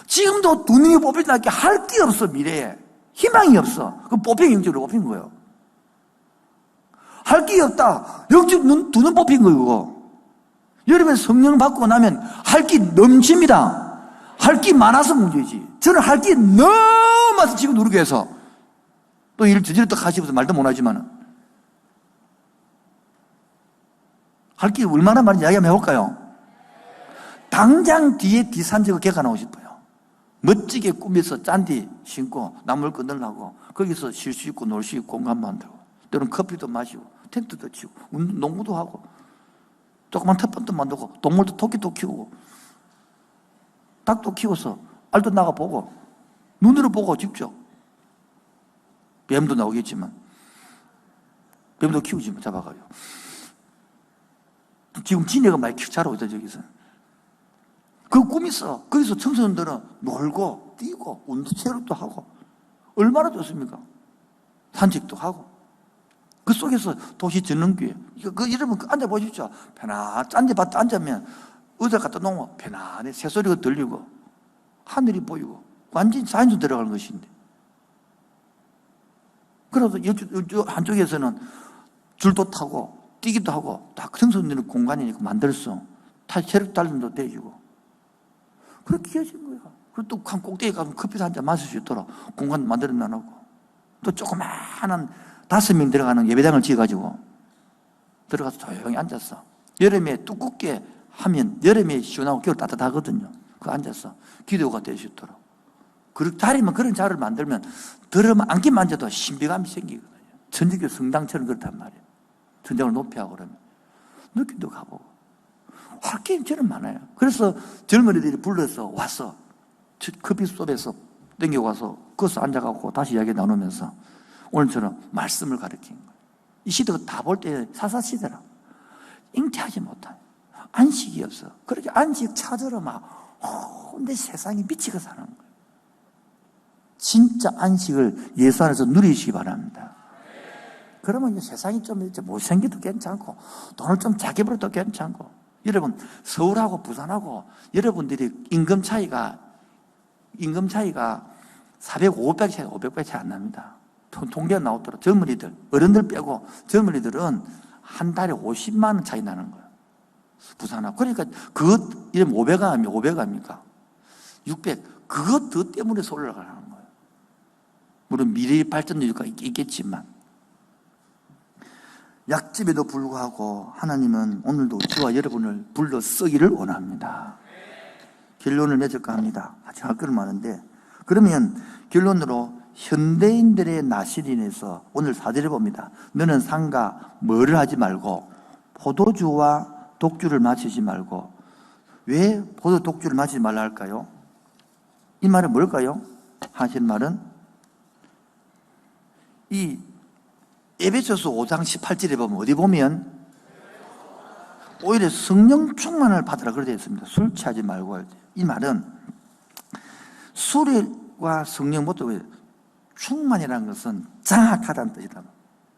[SPEAKER 1] 지금도 두 눈이 뽑힐 때 할 게 없어, 미래에. 희망이 없어. 그 뽑힌 영적으로 뽑힌 거예요. 할 게 없다. 영적 두 눈 뽑힌 거예요, 그거. 여러분 성령 받고 나면 할 게 넘칩니다. 할 게 많아서 문제지. 저는 할 게 너무 많아서 지금 누르게 해서 또 일을 저질렀다 하시면서 말도 못하지만 할 게 얼마나 많은지 이야기 한번 해볼까요? 당장 뒤에 뒤산적을 개간하고 싶어요. 멋지게 꾸며서 짠디 신고 나물 끊으려고 거기서 쉴 수 있고 놀 수 있고 공간 만들고 때로는 커피도 마시고 텐트도 치고 농구도 하고 조그만 텃밭도 만들고 동물도 토끼도 키우고 닭도 키워서 알도 나가보고 눈으로 보고 직접 뱀도 나오겠지만 뱀도 키우지만 잡아가요. 지금 지네가 많이 자라고 있다 저기서. 그 꿈이 있어. 거기서 청소년들은 놀고 뛰고 운동 체력도 하고 얼마나 좋습니까? 산책도 하고 그 속에서 도시 전능교회 여러분 앉아보십시오. 편안 짠데밭에 앉으면 의자 갖다 놓으면 편안해. 새소리가 들리고 하늘이 보이고 완전히 자연수 들어가는 것인데 그래서 한쪽에서는 줄도 타고 뛰기도 하고 다 청소년들 공간이니까 만들었어. 체력 단련도 되어주고 그렇게 키워진 거야. 그리고 또 한 꼭대기 가면 커피도 한 잔 마실 수 있도록 공간 만들어 놔놓고 또 조그마한 5명 들어가는 예배당을 지어가지고 들어가서 조용히 앉았어. 여름에 두껍게 하면 여름에 시원하고 겨울 따뜻하거든요. 그 앉아서 기도가 될 수 있도록. 그런 자리면 그런 자리를 만들면 들으면 앉기만 앉아도 신비감이 생기거든요. 전주교 성당처럼 그렇단 말이에요. 전장을 높이 하고 그러면 느낌도 가보고 할 게 저는 많아요. 그래서 젊은이들이 불러서 와서 커피숍에서 땡겨가서 거기서 앉아가고 다시 이야기 나누면서 오늘처럼 말씀을 가르친 거예요. 이 시대가 다 볼 때 사사시대라. 잉태하지 못한 안식이 없어. 그렇게 안식 찾으러 막 내 세상이 미치게 사는 거예요. 진짜 안식을 예수 안에서 누리시기 바랍니다. 그러면 이제 세상이 좀 이제 못생겨도 괜찮고 돈을 좀 작게 벌어도 괜찮고 여러분 서울하고 부산하고 여러분들이 임금 차이가 400, 500 차이, 500배 차이 안 납니다. 통계가 나오더라고요. 젊은이들, 어른들 빼고 젊은이들은 한 달에 50만 원 차이 나는 거예요. 부산하고. 그러니까 그것, 이러면 500합니까? 600. 그것 때문에 올라가는 거예요. 물론 미래의 발전도 있겠지만. 약집에도 불구하고 하나님은 오늘도 저와 여러분을 불러 쓰기를 원합니다. 결론을 맺을까 합니다. 아직 할 건 많은데. 그러면 결론으로 현대인들의 나실이 인해서 오늘 4절에 봅니다. 너는 삼가 뭐를 하지 말고 포도주와 독주를 마시지 말고. 왜 포도 독주를 마시지 말라 할까요? 이 말은 뭘까요? 하신 말은 이 에베소서 5장 18절에 보면 어디 보면 오히려 성령 충만을 받으라 그렇게 되어 있습니다. 술 취하지 말고 할 때. 이 말은 술과 성령 모두 충만이라는 것은 장악하다는 뜻이다.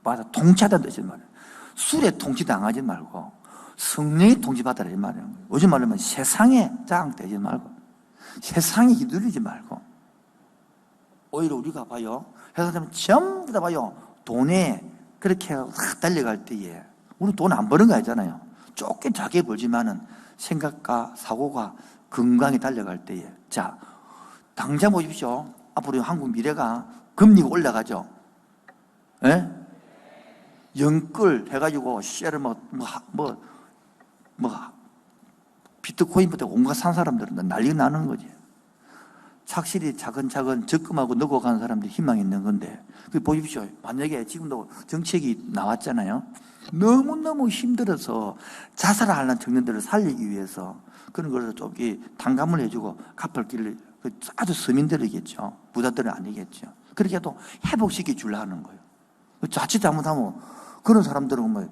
[SPEAKER 1] 맞아, 통치하다는 뜻이란 말이에요. 술에 통치당하지 말고 성령이 통치받으라 이 말이에요. 요즘 말로 하면 세상에 장악되지 말고 세상에 휘둘리지 말고 오히려 우리가 봐요. 회사 사람 전부 다 봐요. 돈에 그렇게 확 달려갈 때에 우리는 돈 안 버는 거 아니잖아요. 조금 작게 벌지만은 생각과 사고가 건강에 달려갈 때에 자 당장 보십시오. 앞으로 한국 미래가 금리가 올라가죠. 예? 영끌 해가지고 쉐를 비트코인부터 온갖 산 사람들은 난리 나는 거지. 착실히 차근차근 적금하고 넣고 가는 사람들이 희망이 있는 건데, 그 보십시오. 만약에 지금도 정책이 나왔잖아요. 너무너무 힘들어서 자살하는 청년들을 살리기 위해서 그런 걸 좀 단감을 해주고 갚을 길을 아주 서민들이겠죠. 부자들은 아니겠죠. 그렇게 해도 회복시켜 주려는 거예요. 자칫 잘못하면 그런 사람들은 뭐,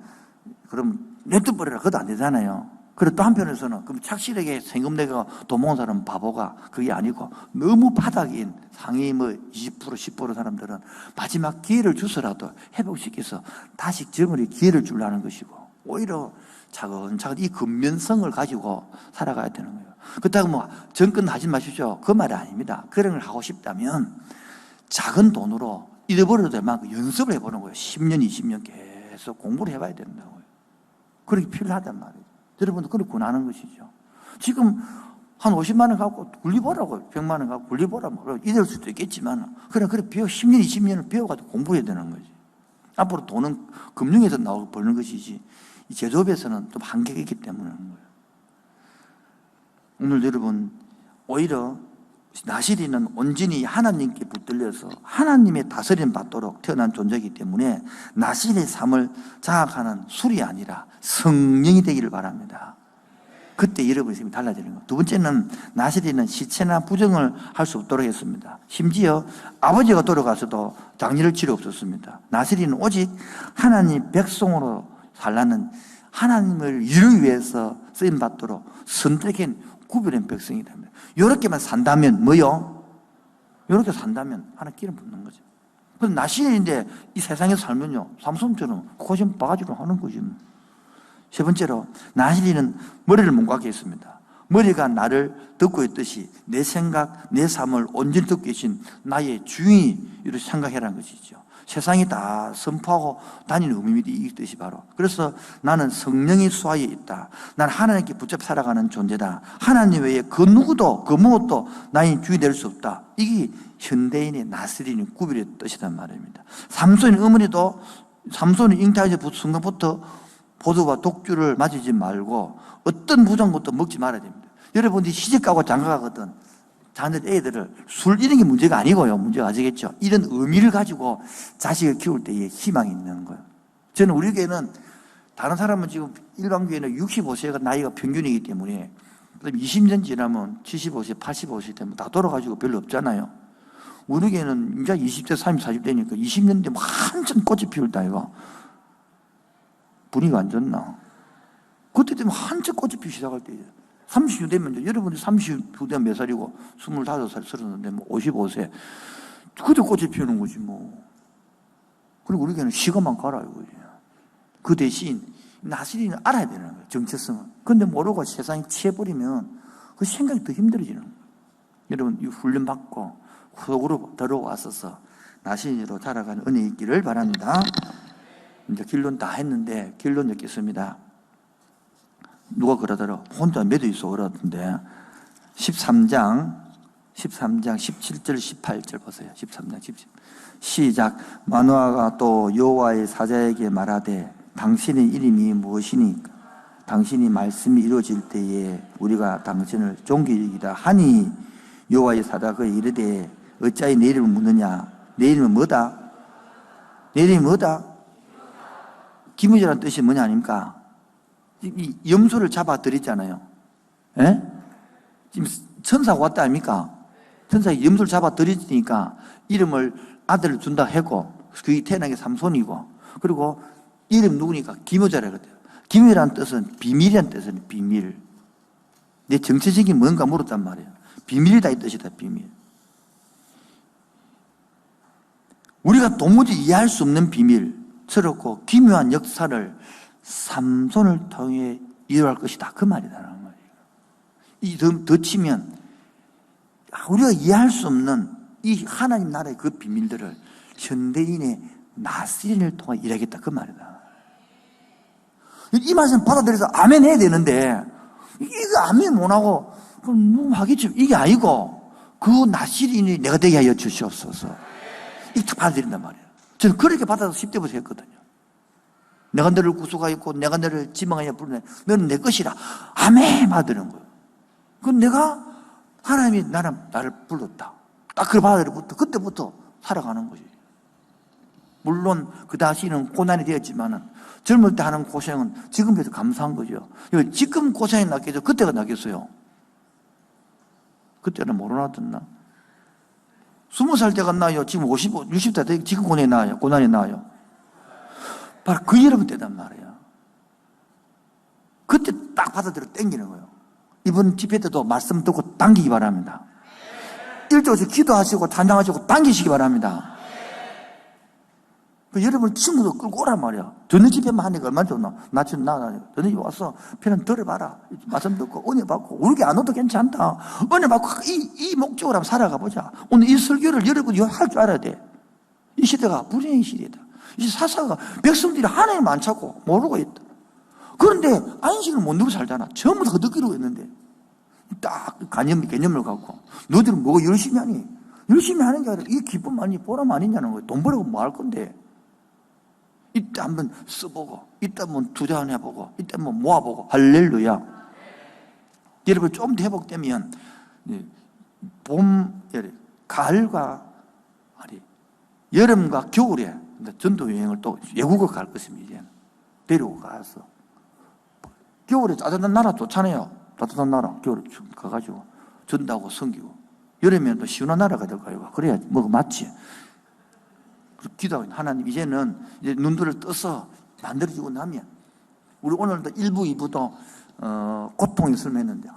[SPEAKER 1] 그럼 냅둬버려라. 그것도 안 되잖아요. 그리고 또 한편에서는 그럼 착실하게 세금 내가 돈 모은 사람은 바보가 그게 아니고 너무 바닥인 상위 뭐 20% 10% 사람들은 마지막 기회를 주서라도 회복시켜서 다시 정을의 기회를 주려는 것이고 오히려 차근차근 이 근면성을 가지고 살아가야 되는 거예요. 그렇다고 뭐 정권 하지 마십시오. 그 말이 아닙니다. 그런 걸 하고 싶다면 작은 돈으로 잃어버려도 될 만큼 연습을 해보는 거예요. 10년, 20년 계속 공부를 해봐야 된다고요. 그렇게 필요하단 말이에요. 여러분도 그렇게 권하는 것이죠. 지금 한 50만 원 갖고 굴리보라고 100만 원 갖고 굴리보라 이럴 수도 있겠지만 그래 10년, 20년을 배워가지고 공부해야 되는 거지. 앞으로 돈은 금융에서 나오고 버는 것이지 이 제조업에서는 좀 한계가 있기 때문에 하는 거예요. 오늘 여러분 오히려 나시리는 온전히 하나님께 붙들려서 하나님의 다스림 받도록 태어난 존재이기 때문에 나시리의 삶을 장악하는 술이 아니라 성령이 되기를 바랍니다. 그때 여러분의 삶이 달라지는 거예요. 두 번째는 나시리는 시체나 부정을 할 수 없도록 했습니다. 심지어 아버지가 돌아가서도 장례를 치러 없었습니다. 나시리는 오직 하나님 백성으로 살라는 하나님을 이루기 위해서 쓰임받도록 선택한 구별된 백성이 됩니다. 이렇게만 산다면 뭐요? 이렇게 산다면 하나 기름 붓는 거죠. 그럼 나시린인데 이 세상에서 살면요 삼손처럼 고심 바가지로 하는 거지. 세 번째로 나시린은 머리를 몽각히 했습니다. 머리가 나를 듣고 있듯이 내 생각, 내 삶을 온전히 듣고 계신 나의 주인이 이렇게 생각해라는 것이죠. 세상이 다 선포하고 다니는 의미이 이 뜻이 바로. 그래서 나는 성령의 수하에 있다. 나는 하나님께 붙잡혀 살아가는 존재다. 하나님 외에 그 누구도 그 무엇도 나의 주인이 될 수 없다. 이게 현대인의 나스린의 구별의 뜻이란 말입니다. 삼손의 어머니도 삼손이 잉태하기 순간부터 포도와 독주를 마시지 말고 어떤 부정것도 먹지 말아야 됩니다. 여러분들이 시집가고 장가가거든 자녀들 애들을 술 이런 게 문제가 아니고요. 문제가 아시겠죠? 이런 의미를 가지고 자식을 키울 때에 희망이 있는 거예요. 저는 우리 교회는 다른 사람은 지금 일반 교회는 65세가 나이가 평균이기 때문에 20년 지나면 75세, 85세 되면 다 돌아가지고 별로 없잖아요. 우리 교회는 이제 20대, 30, 40대니까 20년 되면 한참 꽃이 피울 때가 분위기가 안 좋나? 그때 되면 한참 꽃이 피우기 시작할 때예요. 30년 되면, 여러분이 30년 되면 몇 살이고, 25살, 30살, 뭐 55세. 그때 꽃이 피우는 거지, 뭐. 그리고 우리 교회는 시간만 가라, 이거지. 그 대신, 나시리는 알아야 되는 거예요, 정체성은. 근데 모르고 세상에 취해버리면, 그 생각이 더 힘들어지는 거예요. 여러분, 이 훈련받고, 속으로 들어왔어서, 나시리로 자라가는 은혜 있기를 바랍니다. 이제 결론 다 했는데, 결론 읽겠습니다. 누가 그러더라? 혼자 매도 있어 그러던데 13장 17절 18절 보세요. 13장 17 시작. 마노아가 또 여호와의 사자에게 말하되 당신의 이름이 무엇이니까 당신이 말씀이 이루어질 때에 우리가 당신을 존귀 여기다 하니 여호와의 사자가 이르되 어찌하여 내 이름을 묻느냐. 내 이름은 뭐다? 내 이름이 뭐다? 기무지라는 뜻이 뭐냐 아닙니까? 이 염소를 잡아드렸잖아요. 예? 지금 천사가 왔다 아닙니까? 천사가 염소를 잡아드렸으니까 이름을 아들을 준다 했고 그게 태어난 게 삼손이고 그리고 이름 누구니까 기묘자라 그래요. 기묘라는 뜻은 비밀이라는 뜻은 비밀. 내 정체적인 뭔가 물었단 말이에요. 비밀이다 이 뜻이다 비밀. 우리가 도무지 이해할 수 없는 비밀 스럽고 기묘한 역사를 삼손을 통해 이루할 것이다. 그 말이다라는 말이에요. 이 더 치면 우리가 이해할 수 없는 이 하나님 나라의 그 비밀들을 현대인의 나시린을 통해 일하겠다. 그 말이다. 이 말씀 받아들여서 아멘 해야 되는데 이거 아멘 못하고 그럼 뭐 하겠지. 이게 아니고 그 나시린이 내가 되게 하여 주시옵소서. 이렇게 받아들인단 말이에요. 저는 그렇게 받아서 10대부터 했거든요. 내가 너를 구속하였고 내가 너를 지망하여 부르네. 너는 내 것이라. 아멘 받으는 거예요. 그럼 내가 하나님이 나를 불렀다. 딱 그 받아들이부터 그때부터 살아가는 거지. 물론 그 다시는 고난이 되었지만은 젊을 때 하는 고생은 지금 비해서 감사한 거죠. 지금 고생이 낫겠죠. 그때가 낫겠어요. 그때는 모르나듣나? 20살 때가 나요? 지금 55, 60대 때 지금 고난이 나요? 고난이 나요? 바로 그 여름 때단 말이에요. 그때 딱 받아들여 땡기는 거예요. 이번 집회 때도 말씀 듣고 당기기 바랍니다. 일주일씩 기도하시고 찬양하시고 당기시기 바랍니다. 그 여러분 친구도 끌고 오란 말이야. 전에 집회만 하니까 얼마나 좋나? 나 지금 전에 집에 와서 편은 들어봐라. 말씀 듣고 은혜 받고 우르게 안 오도 괜찮다. 은혜 받고 이 목적으로 한번 살아가 보자. 오늘 이 설교를 여러분이 할 줄 알아야 돼. 이 시대가 불행의 시대다. 이 사사가 백성들이 하나님 안 찾고 모르고 있다. 그런데 안식을 못 누리고 살잖아. 전부 다 듣기로 했는데 딱 개념을 갖고 너희들은 뭐가 열심히 하니? 열심히 하는 게 아니라 이 기쁨 아니 보람 아니냐는 거예요. 돈 벌고 뭐 할 건데. 이때 한번 써보고, 이때 한번 투자해보고, 이때 한번 모아보고, 할렐루야. 여러분 좀 더 회복되면, 가을과, 여름과 겨울에 전도 여행을 또 외국을 갈 것입니다, 이제는. 데리고 가서. 겨울에 따뜻한 나라 좋잖아요. 따뜻한 나라, 겨울에 가가지고, 전도하고 섬기고. 여름에는 또 시원한 나라 가야 될까요? 그래야 뭐가 맞지. 기도하고 하나님 이제는 이제 눈들을 떠서 만들어지고 나면 우리 오늘도 1부 2부도 고통이 있으면 했는데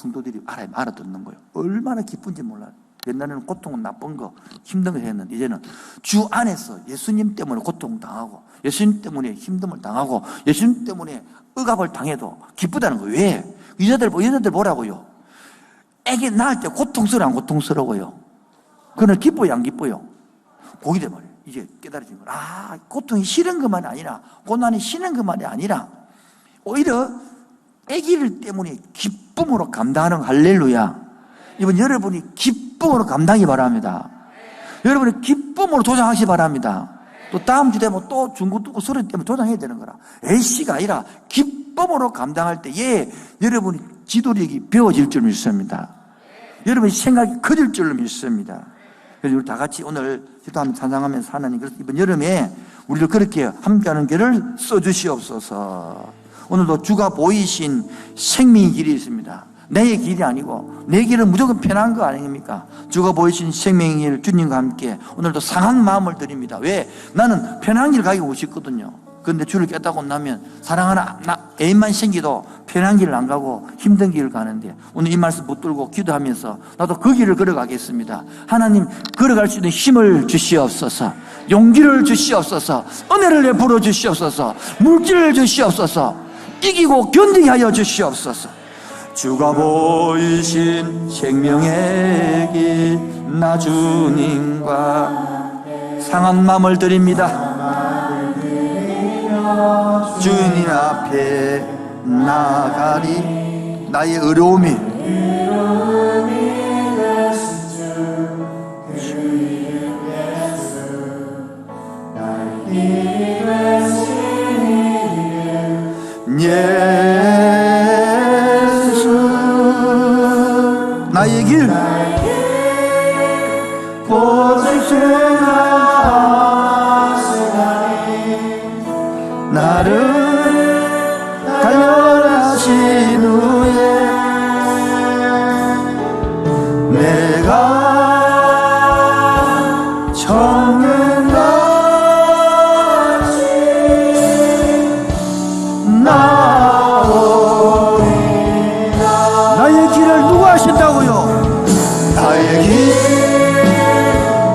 [SPEAKER 1] 성도들이 알아듣는 거예요. 얼마나 기쁜지 몰라요. 옛날에는 고통은 나쁜 거 힘든 거 했는데 이제는 주 안에서 예수님 때문에 고통당하고 예수님 때문에 힘듦을 당하고 예수님 때문에 억압을 당해도 기쁘다는 거예요. 왜? 여자들 보라고요. 애기 낳을 때 고통스러워 안 고통스러워요? 그는 기뻐요 안 기뻐요? 고기 돼 말이에요. 이제 깨달아진 거야. 고통이 싫은 것만이 아니라, 고난이 싫은 것만이 아니라, 오히려 아기를 때문에 기쁨으로 감당하는 할렐루야. 이번 여러분이 기쁨으로 감당이 바랍니다. 여러분이 기쁨으로 도장하시 바랍니다. 또 다음 주 되면 또 중국 듣고 소리 때문에 도장해야 되는 거라. A씨가 아니라 기쁨으로 감당할 때에 여러분이 지도력이 배워질 줄 믿습니다. 여러분이 생각이 커질 줄 믿습니다. 그래서 우리 다 같이 오늘 기도하면서 찬양하면서 하나님, 그래서 이번 여름에 우리를 그렇게 함께하는 길을 써주시옵소서. 오늘도 주가 보이신 생명의 길이 있습니다. 내 길이 아니고 내 길은 무조건 편한 거 아닙니까? 주가 보이신 생명의 길 주님과 함께 오늘도 상한 마음을 드립니다. 왜? 나는 편한 길 가기고 싶거든요. 그런데 주를 깨닫고 나면 사랑하는 애인만 생기도 편한 길을 안 가고 힘든 길을 가는데 오늘 이 말씀 붙들고 기도하면서 나도 그 길을 걸어가겠습니다. 하나님 걸어갈 수 있는 힘을 주시옵소서. 용기를 주시옵소서. 은혜를 내풀어 주시옵소서. 물질을 주시옵소서. 이기고 견디게 하여 주시옵소서. 주가 보이신 생명의 길 나 주님과 상한 마음을 드립니다. 주님 앞에 나가리. 나의 어려움이 예수 나의 길 나를 단련하신 후에 내가 청년같이 나오리라. 나의 길을 누가 하신다고요? 나의 길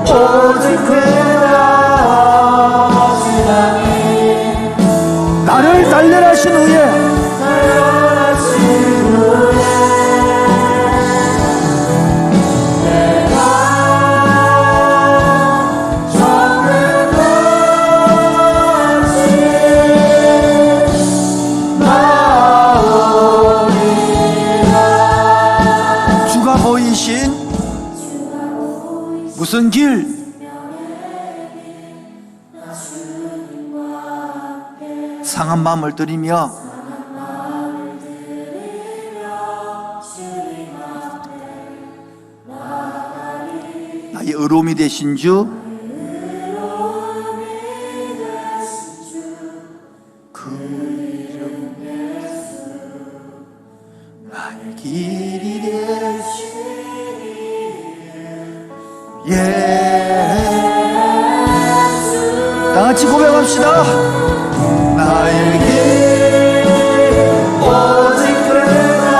[SPEAKER 1] 오직 나를 단련하신 후에 내가 청년같이 나오리라. 주가 보이신 무슨 길? 상한 마음을 드리며 나의 의로움이 되신 주 그 이름 나의 길이 되신 같이 고백합시다. 나에게 오직 그가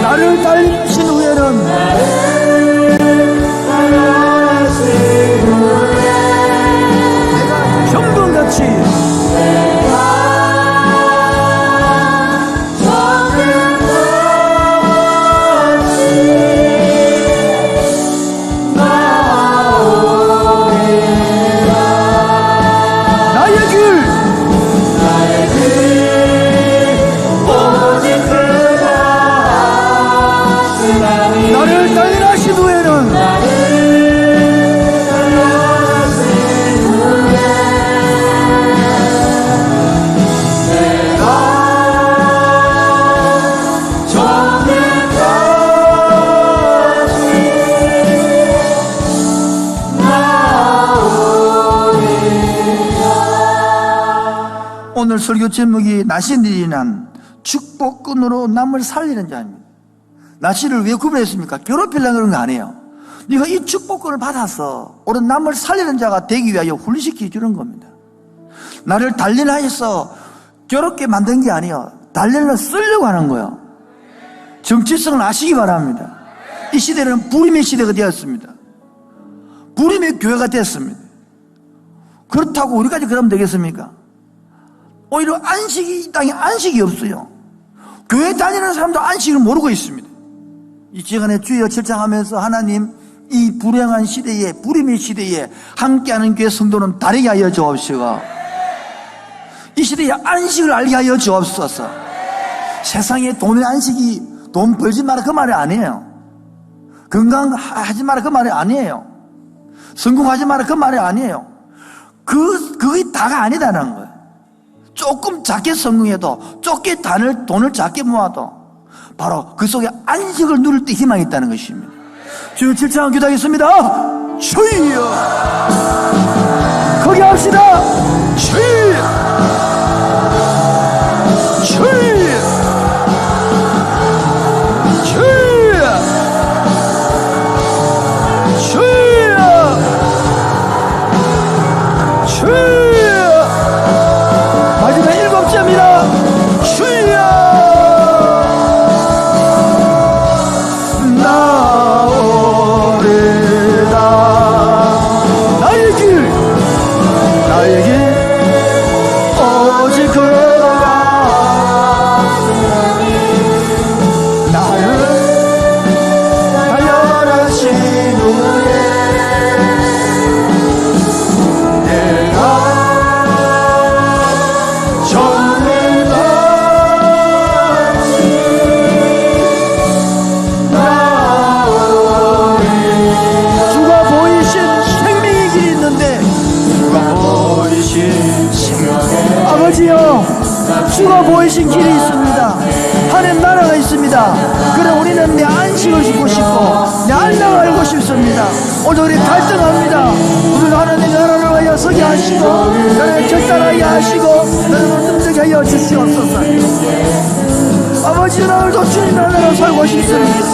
[SPEAKER 1] 나를 달리신 후에는 내가 정금같이 나를 달리신 후에는 오늘 설교 제목이 나신 일이 난 축복꾼으로 남을 살리는 자입니다. 나시를 왜 구별했습니까? 괴롭히려는 그런 거 아니에요. 네가 이 축복권을 받아서 오늘 남을 살리는 자가 되기 위하여 훈련시켜 주는 겁니다. 나를 단련하여서 괴롭게 만든 게 아니에요. 단련을 쓰려고 하는 거예요. 정체성을 아시기 바랍니다. 이 시대는 부림의 시대가 되었습니다. 부림의 교회가 됐습니다. 그렇다고 우리까지 그러면 되겠습니까? 오히려 이 땅에 안식이 없어요. 교회 다니는 사람도 안식을 모르고 있습니다. 이 시간에 주여 철창하면서 하나님 이 불행한 시대에 부림의 시대에 함께하는 교회 성도는 다르게 하여 주옵시고 이 시대에 안식을 알게 하여 주옵소서. 세상에 돈의 안식이 돈 벌지 마라 그 말이 아니에요. 건강하지 마라 그 말이 아니에요. 성공하지 마라 그 말이 아니에요. 그게 다가 아니다라는 거예요. 조금 작게 성공해도 좁게 돈을 작게 모아도 바로 그 속에 안식을 누릴 때 희망이 있다는 것입니다. 주여 질창한 기도하겠습니다. 주여 거기 합시다. 주여 주여 주여 주여 주여 마지막 7제입니다. 주여 주가 보이신 길이 있습니다. 하나님 나라가 있습니다. 그래 우리는 내 안식을 짓고 싶고 내 안락을 알고 싶습니다. 오늘 우리 갈등합니다. 우리 하나님 나라를 위하여 서게 하시고 나를 절단하게 하시고 나를 든든하게 하여 주시옵소서. 아버지 오늘도 주님 나라로 살고 싶습니다.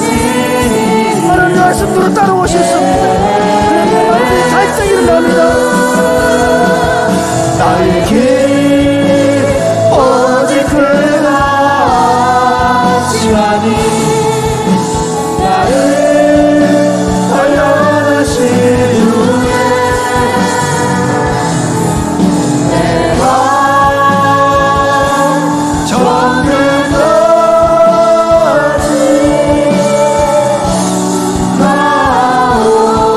[SPEAKER 1] 하나님 말씀대로 따르고 싶습니다. 그런데 마음에 갈등이 일어납니다. 나에게 오직 그가 시간이 나를 달려가신 후에 내가 정금같이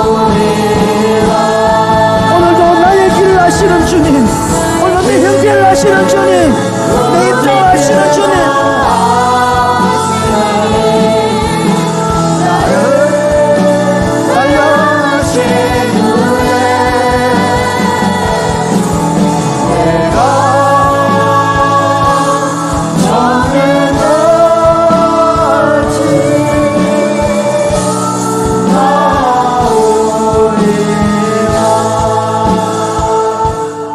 [SPEAKER 1] 나오리라. 오늘도 나의 길을 아시는 주님, 오늘 내 형제를 아시는 주님, 내 입장을 아시는 주님, 나를 달려가신 후에 내가 정금같이 나오리라.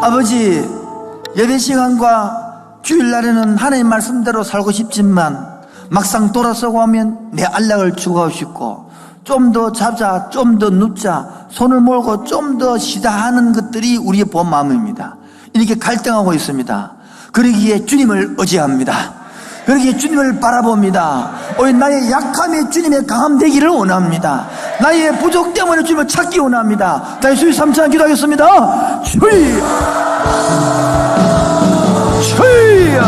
[SPEAKER 1] 아버지, 예배 시간과 주일날에는 하나님 말씀대로 살고 싶지만 막상 돌아서고 하면 내 안락을 추구하고 싶고 좀 더 자자, 좀 더 눕자, 손을 몰고 좀 더 시다하는 것들이 우리의 본 마음입니다. 이렇게 갈등하고 있습니다. 그러기에 주님을 의지합니다. 그러기에 주님을 바라봅니다. 오늘 나의 약함이 주님의 강함 되기를 원합니다. 나의 부족 때문에 주님을 찾기 원합니다. 다시 주의 3차 기도하겠습니다. 주여, 주여,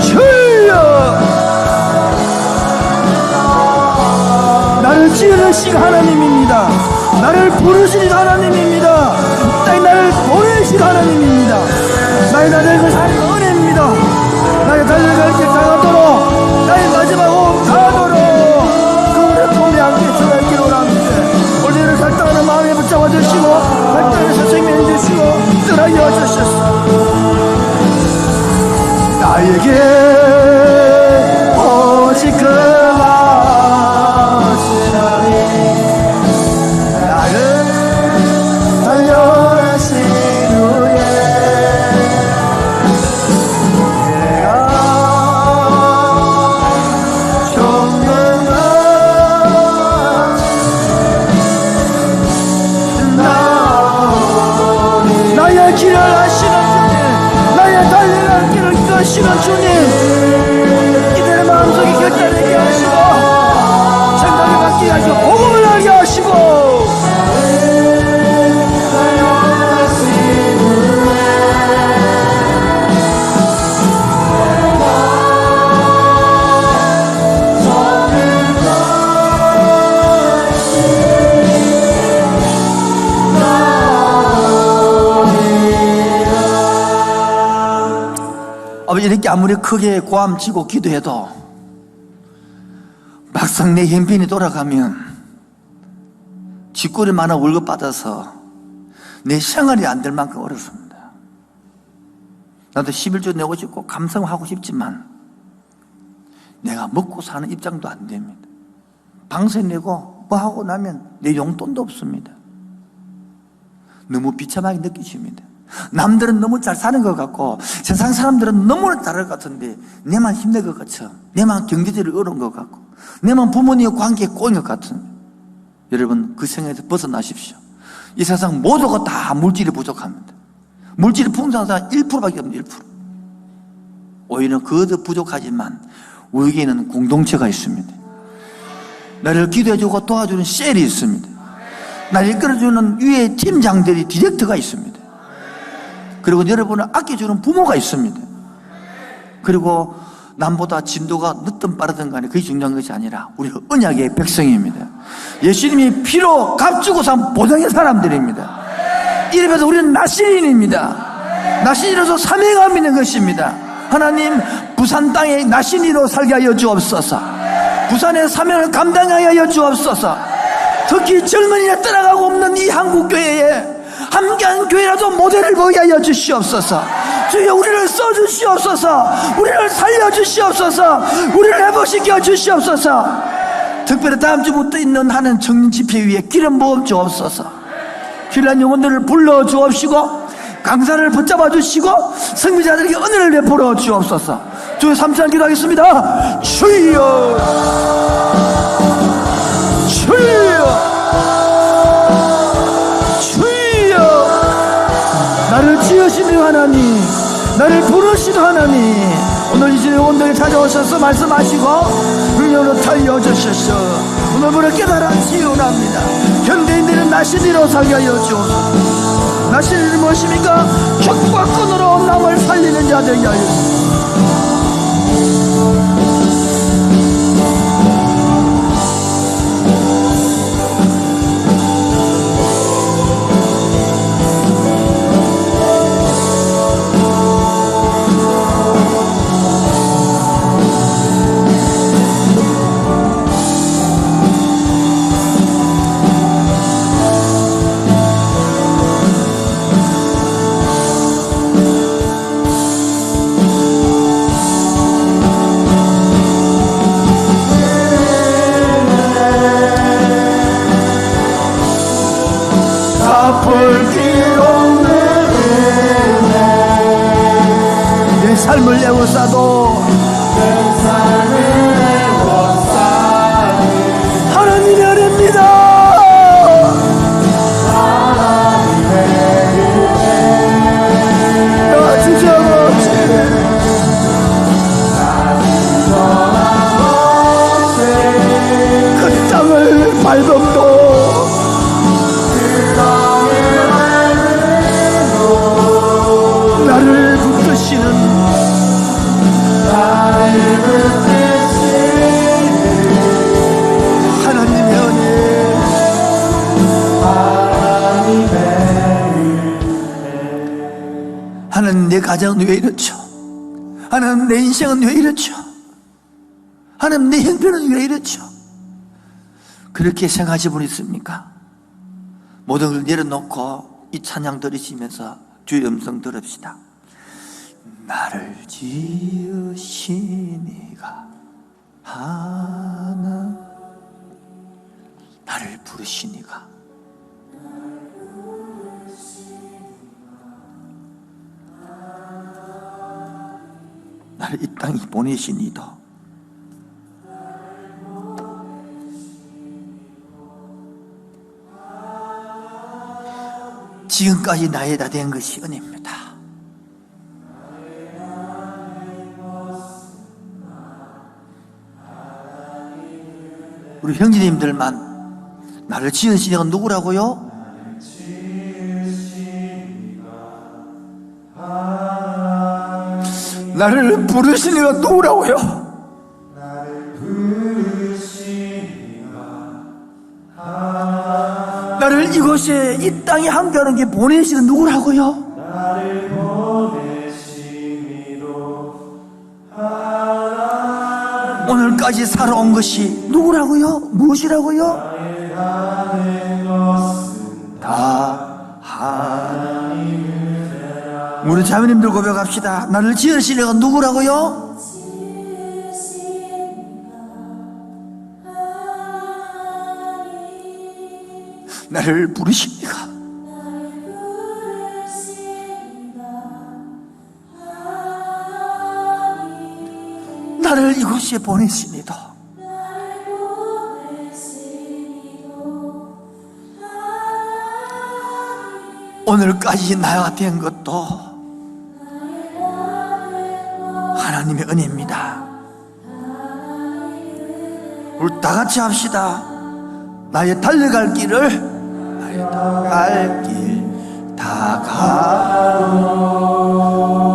[SPEAKER 1] 주여. 나를 지으신 하나님입니다. 나를 부르신 하나님입니다. 나를 보내신 하나님입니다. 나의 나를 사는 은혜입니다. 나의 달려갈 길 다가도록, 나의 마지막 호흡 다하도록 그분의 품에 함께 들어갈 길 원합니다. 오늘을 살다가는 마음에 붙잡아 주시고 발달에서 생명해 주시고 떠나게 하셨소. 나에게 오직 그만 나를 달려가신 후에 내가 정말 나의 길을 하시는 주님, 나의 달려갈 길을 이끄시는 주님, 이들의 마음속에 결단하게 하시고 생각이 바뀌게 하시고 복음을 알게 하시고 이렇게 아무리 크게 고함치고 기도해도 막상 내 형편이 돌아가면 쥐꼬리 많아 월급 받아서 내 생활이 안 될 만큼 어렵습니다. 나도 11조 내고 싶고 감성하고 싶지만 내가 먹고 사는 입장도 안 됩니다. 방세 내고 뭐 하고 나면 내 용돈도 없습니다. 너무 비참하게 느끼십니다. 남들은 너무 잘 사는 것 같고 세상 사람들은 너무 다를 것 같은데 내만 힘들 것 같죠. 내만 경제적으로 어려운 것 같고 내만 부모님의 관계에 꼬인 것 같은. 여러분 그 생각에서 벗어나십시오. 이 세상 모두가 다 물질이 부족합니다. 물질이 풍성한 사람 1%밖에 없는 1%. 오히려 그것도 부족하지만 우리에게는 공동체가 있습니다. 나를 기도해주고 도와주는 셀이 있습니다. 나를 이끌어주는 위에 팀장들이 디렉터가 있습니다. 그리고 여러분을 아껴주는 부모가 있습니다. 그리고 남보다 진도가 늦든 빠르든 간에 그게 중요한 것이 아니라 우리가 언약의 백성입니다. 예수님이 피로 값주고 산 보장의 사람들입니다. 이래서 우리는 나신인입니다. 나신이로서 사명감 있는 것입니다. 하나님 부산 땅에 나신이로 살게 하여 주옵소서. 부산의 사명을 감당하게 하여 주옵소서. 특히 젊은이가 떠나가고 없는 이 한국교회에 함께한 교회라도 모델을 보게 하여 주시옵소서. 주여 우리를 써주시옵소서. 우리를 살려주시옵소서. 우리를 회복시켜 주시옵소서. 특별히 다음 주부터 있는 하는 청년 집회 위에 기름 부음 주옵소서. 필요한 영혼들을 불러 주옵시고 강사를 붙잡아 주시고 성비자들에게 은혜를 베풀어 주옵소서. 주여 3차 기도하겠습니다. 주여 주여 나를 지으시는 하나님, 나를 부르시는 하나님, 오늘 이 주에 영혼들이 찾아오셔서 말씀하시고 능력으로 달려주셨소. 오늘부터 깨달았지 원합니다. 현대인들은 나신이로 살게 하여 주옵소서. 나신이 무엇입니까? 격과 끈으로 남을 살리는 자 되게 하여 주옵소서. 삶을 내어싸도 내 삶을 내어싸니 하나님의 은혜입니다. 하나님의 은혜, 하나님 내 가정은 왜 이렇죠? 하나님 내 인생은 왜 이렇죠? 하나님 내 형편은 왜 이렇죠? 그렇게 생각하신 분 있습니까? 모든 걸 내려놓고 이 찬양 들으시면서 주의 음성 들읍시다. 나를 지으신 이가 하나, 나를 부르신 이가, 나를 이 땅에 보내신 이도, 지금까지 나에다 된 것이 은혜입니다. 우리 형제님들만 나를 지으신 이가 누구라고요? 나를 부르신 이가 누구라고요? 나를 이곳에 이 땅에 함께하는 게 보내시는 누구라고요? 오늘까지 살아온 것이 누구라고요? 무엇이라고요? 다 하나님. 우리 자매님들 고백합시다. 나를 지으신 이가 누구라고요? 나를 부르신 이가, 나를 이곳에 보내신 이다. 오늘까지 나가 된 것도 하나님의 은혜입니다. 우리 다 같이 합시다. 나의 달려갈 길을, 갈 길 다가도,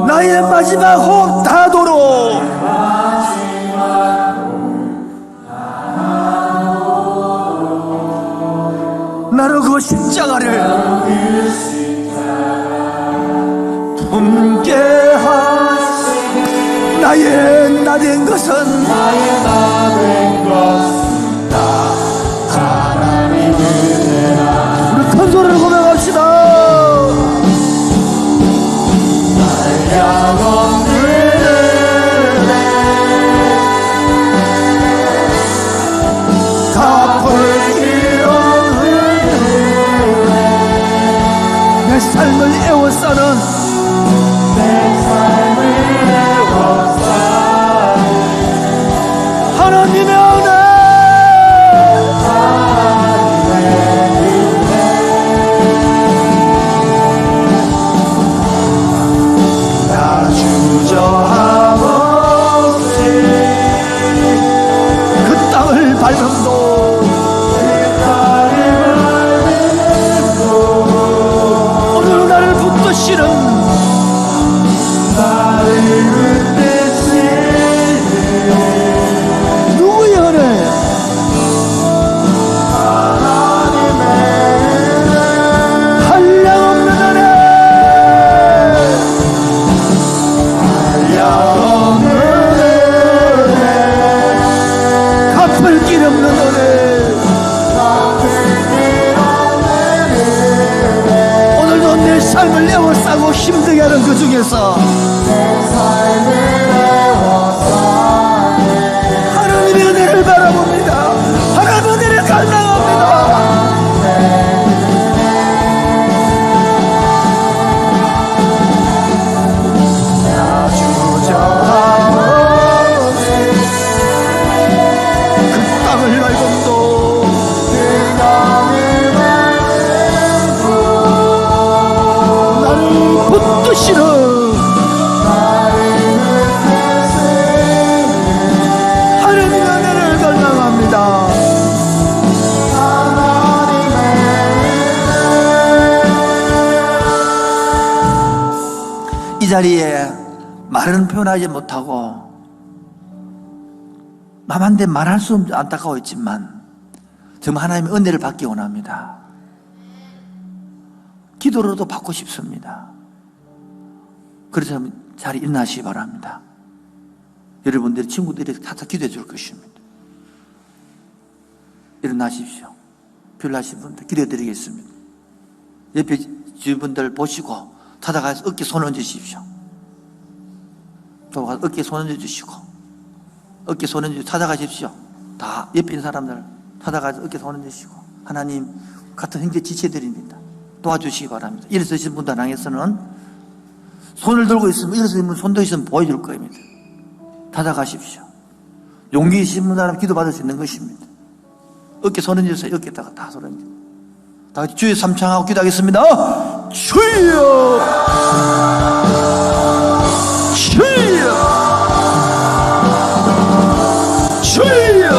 [SPEAKER 1] 나의 마지막 호흡 다도록, 나로 그 십자가를 품게 하시니, 나의 나 된 것은 다 하나님 은혜라. 우리 큰 소리를 고백합시다. 나를 향한 은혜, 갚을 길 없는 은혜, 내 삶을 애워싸는, 내 삶을 애워싸는 하나님의 은혜, 그 땅을 밟음도, 오늘 나를 붙드시는, 누구의 은혜? 하나님의 한량없는 은혜, 한량없는 은혜, 갚을 길 없는 은혜, 오늘도 내 삶을 애워싸고 힘들게 하는 그 중에서 하나님의 은혜를 바라봅니다. 하나님의 은혜를 갈망합니다. 그 땅을 밟음도, 나를 붙드시는 하나님의 은혜를 갈망합니다. 이 자리에 말은 표현하지 못하고 남한테 말할 수 없는 안타까워했지만 정말 하나님의 은혜를 받기 원합니다. 기도로도 받고 싶습니다. 그래서 자리 일어나시기 바랍니다. 여러분들의 친구들이 다 기도해 줄 것입니다. 일어나십시오. 필요하신 분들 기도해 드리겠습니다. 옆에 주분들 보시고 찾아가서 어깨 손 얹으십시오. 또 어깨 손 얹어주시고 어깨 손 얹어 찾아가십시오. 다 옆에 있는 사람들 찾아가서 어깨 손 얹으시고 하나님 같은 형제 지체드립니다. 도와주시기 바랍니다. 일어서신 분들 향해서는 손을 들고 있으면 일어서신 분 손도 있으면 보여줄 겁니다. 찾아가십시오. 용기 있으신 분들 기도받을 수 있는 것입니다. 어깨 손 얹으세요. 어깨에다가 다 손 얹어. 다 같이 주의 삼창하고 기도하겠습니다. 주여 주여 주여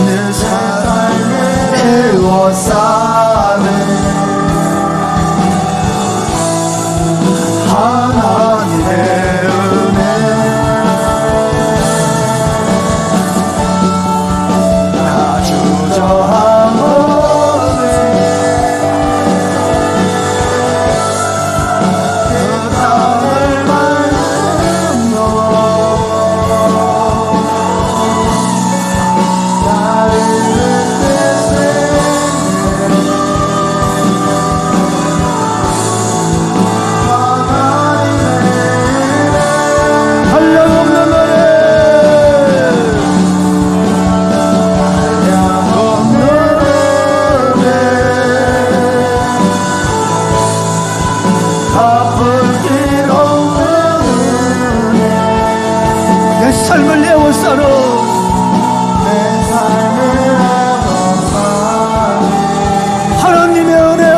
[SPEAKER 1] 내 삶을 애워싸는 하나님의 삶을 내어싸러 내 삶을 내어싸러 하나님의 은혜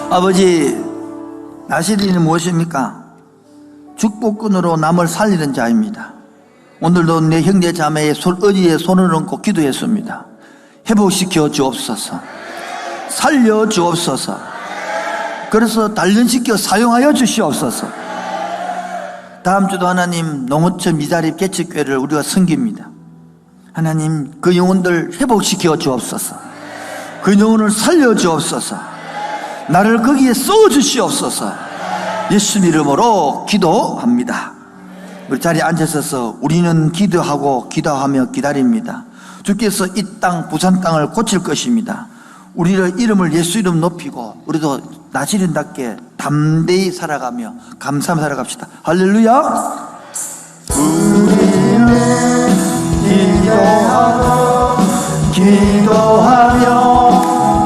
[SPEAKER 1] 아버지, 나시린이 무엇입니까? 축복꾼으로 남을 살리는 자입니다. 오늘도 내 형제 자매의 의지에 손을 얹고 기도했습니다. 회복시켜 주옵소서. 살려 주옵소서. 그래서 단련시켜 사용하여 주시옵소서. 다음 주도 하나님 농어촌 미자립 개척교회를 우리가 섬깁니다. 하나님 그 영혼들 회복시켜 주옵소서. 그 영혼을 살려 주옵소서. 나를 거기에 쏘주시옵소서. 예수 이름으로 기도합니다. 우리 자리에 앉으셔서 우리는 기도하고 기도하며 기다립니다. 주께서 이 땅 부산 땅을 고칠 것입니다. 우리의 이름을 예수 이름 높이고 우리도 나시린답게 담대히 살아가며 감사하며 살아갑시다. 할렐루야. 우리는 기도하며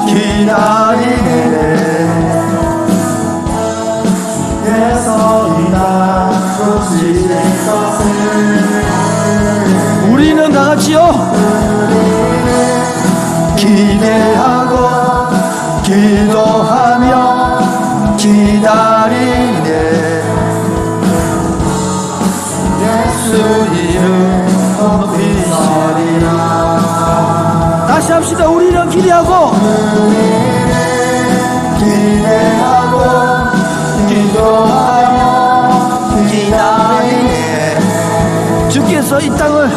[SPEAKER 1] 기다리네. 우리는 다 같이요. 기대하고 기도하며 기다리네. 예수 이름 높이시리라. 다시 합시다. 우리는 기대하고 기도하며 기다리네. 주께서 이 땅을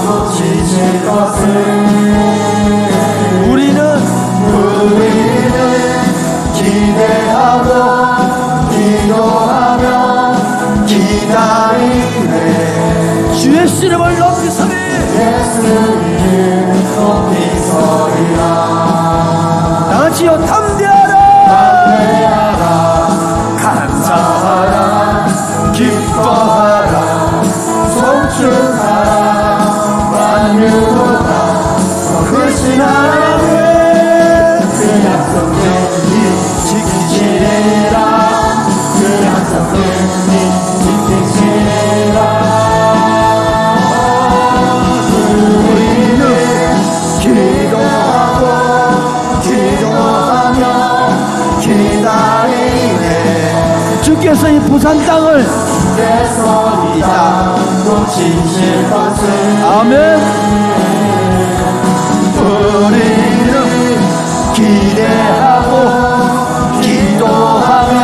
[SPEAKER 1] 고치실 것을 우리는 기대하고 기도하며 기다리네. 주의 이름을 높이소리. 예수 이름 높이소리라. 다같이요. 담대하라. 감사하라. 기뻐하라. 송축하라. 만유보다 더 크신 하나님 그 약속을 지키시리라 그 약속을 지키시리라 우리는 기도하고 기도하며 기다리네 주께서 이 부산 땅을 주께서 이 땅 고치실 것을 아멘 우리는 기대하고 기도하며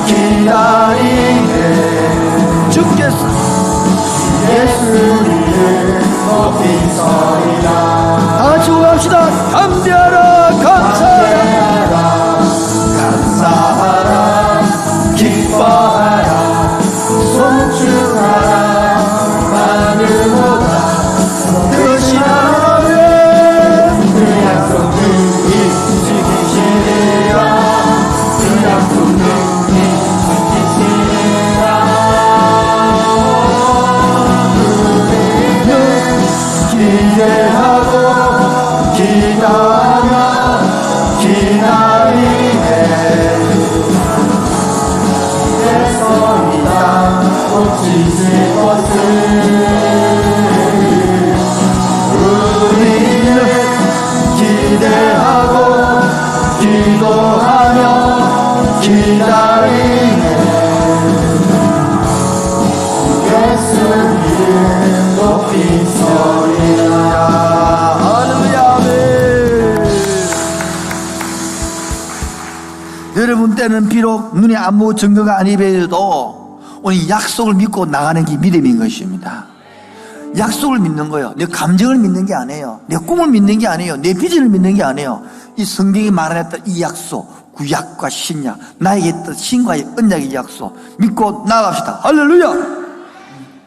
[SPEAKER 1] 기다리네 주께서 예수님을 높이소리라 다같이 고백합시다 감대하라 감사하라 감사하라 기뻐하라 송축하라 마누보다 크신 하나님 그 약속을 지키시리라 그 약속을 지키시리라 우리는 기대하고 기다하며 기다리네 그래서 이 땅 고치실 것을 우리는 기대하고 기도하며 기다리네 예수님을 높이소리라 할렐루야 아멘 여러분 때는 비록 눈에 아무 증거가 안 입혀도 오늘 약속을 믿고 나가는 게 믿음인 것입니다. 약속을 믿는 거예요. 내 감정을 믿는 게 아니에요. 내 꿈을 믿는 게 아니에요. 내 비전을 믿는 게 아니에요. 이 성경이 말했던 이 약속, 구약과 신약, 나에게 했던 신과의 언약의 약속 믿고 나갑시다. 할렐루야.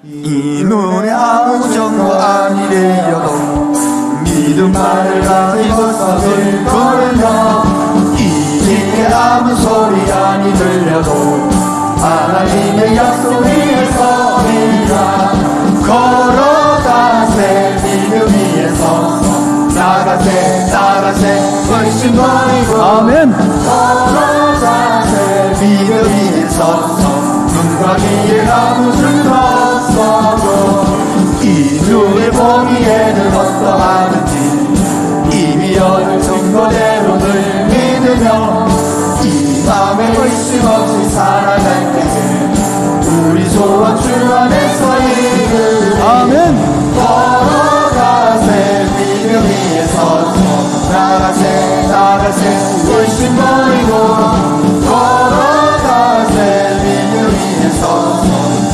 [SPEAKER 1] 이 눈에 아무 정보 아니래여도 믿음만을 가지고서 들거려 이 길에 아무 소리 아니 들려도 하나님의 약속 위에 서리라 걸어가세 믿음 위에 서서 나가세 나가세 훨씬 멀고 아멘 걸어가세 믿음 위에 서서 눈과 귀에 아무 줄도 없어도 이 눈을 보기에는 어떠하는지 이미 얻은 증거대로 늘 믿으며 이 맘에 의심 없이 살아갈 때에 우리 소원 주 안에서 이루 아멘 걸어가세 믿음 위에 서서 나가세 나가세 의심 버리고 걸어가세 믿음 위에 서서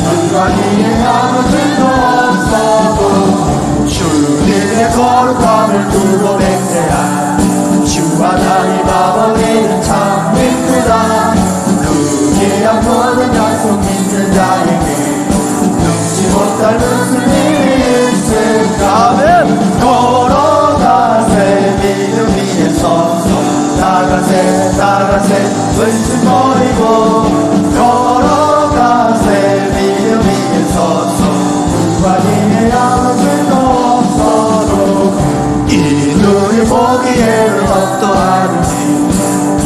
[SPEAKER 1] 눈과 귀에 아무 줄도 없어도 주님의 거룩함을 두고 맹세한 주와 나의 마법에는 참 믿구나 그 귀한 모든 약속 믿는 자에게 능치 못할 무슨 일이 있을까 아멘 걸어가세 믿음 위에 서서 나가세 나가세 의심 버리고 걸어가세 믿음 위에 서서 누가 니네 아무 죄도 없어도 이 눈을 보기에는 어떠하는지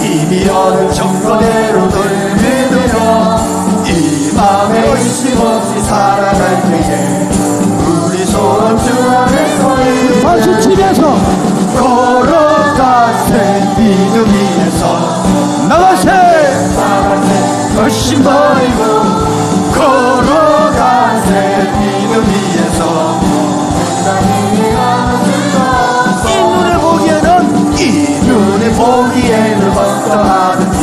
[SPEAKER 1] 이미 얻은 정도대로 널 믿으며 이 맘에 의심 없이 살아갈 때에 우리 소원 주 안에서 다시 집에서 걸어가세 믿음 위에서 나가세 나가세 열심 버리고 걸어가세 믿음 위에서 이 눈에 보기에는 어떠하든지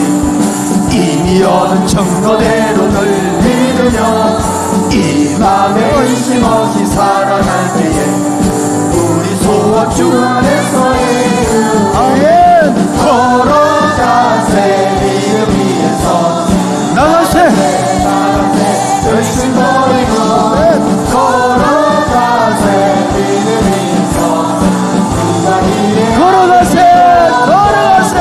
[SPEAKER 1] 이미 얻은 증거대로 널 믿으며 이 맘에 의심 없이 살아갈 때에 우리 소원 주 안에서 아멘 걸어가세 믿음 위에서 나가세 나가세 열심 버리고 걸어가세 믿음 위에서 걸어가세 걸어가세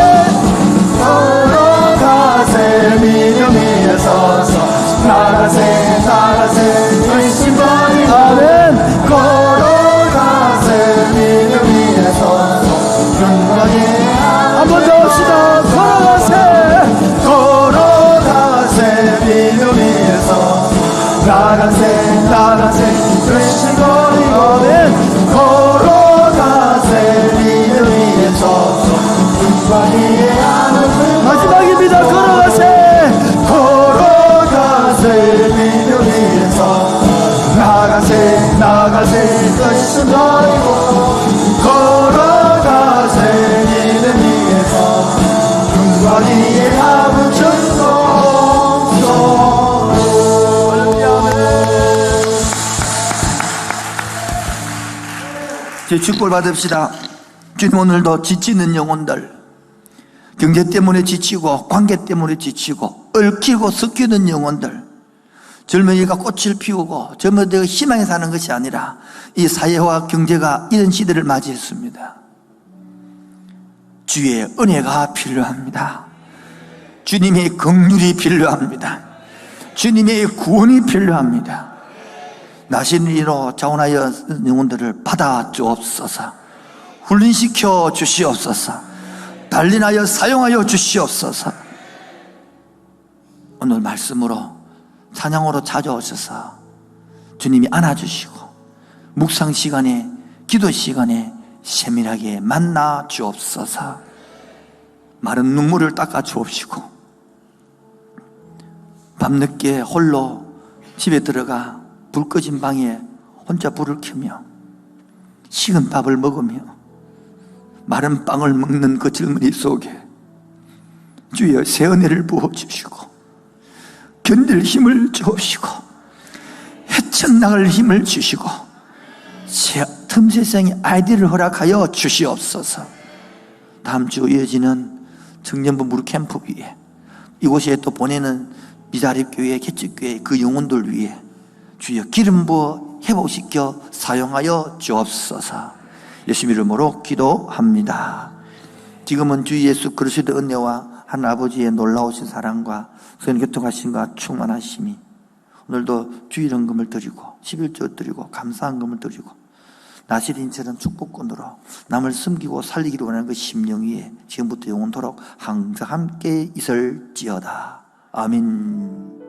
[SPEAKER 1] 걸어가세 믿음 위에 서서 나가세 나가세 의심 버리고 걸어가세 믿음 위에 서서 축복을 받읍시다. 주님, 오늘도 지치는 영혼들, 경제 때문에 지치고 관계 때문에 지치고 얽히고 섞이는 영혼들, 젊은이가 꽃을 피우고 젊은이가 희망에 사는 것이 아니라 이 사회와 경제가 이런 시대를 맞이했습니다. 주의 은혜가 필요합니다. 주님의 긍휼이 필요합니다. 주님의 구원이 필요합니다. 나신이로 자원하여 영혼들을 받아 주옵소서. 훈련시켜 주시옵소서. 단련하여 사용하여 주시옵소서. 오늘 말씀으로 찬양으로 찾아오셔서 주님이 안아주시고 묵상 시간에 기도 시간에 세밀하게 만나 주옵소서. 마른 눈물을 닦아 주옵시고 밤늦게 홀로 집에 들어가 불 꺼진 방에 혼자 불을 켜며 식은 밥을 먹으며 마른 빵을 먹는 그 젊은이 속에 주여 새 은혜를 부어주시고 견딜 힘을 주옵시고 헤쳐나갈 힘을 주시고 틈새생의 아이디를 허락하여 주시옵소서. 다음 주 이어지는 청년부 무료 캠프 위에 이곳에 또 보내는 미자립교회 개척교회 그 영혼들 위해 주여 기름 부어 회복시켜 사용하여 주옵소서. 예수 이름으로 기도합니다. 지금은 주 예수 그리스도의 은혜와 하나님 아버지의 놀라우신 사랑과 선한 교통하심과 충만하심이 오늘도 주 일헌금을 드리고 11조 드리고 감사한 금을 드리고 나시린처럼 축복권으로 남을 섬기고 살리기를 원하는 그 심령 위에 지금부터 영원토록 항상 함께 있을지어다. 아멘.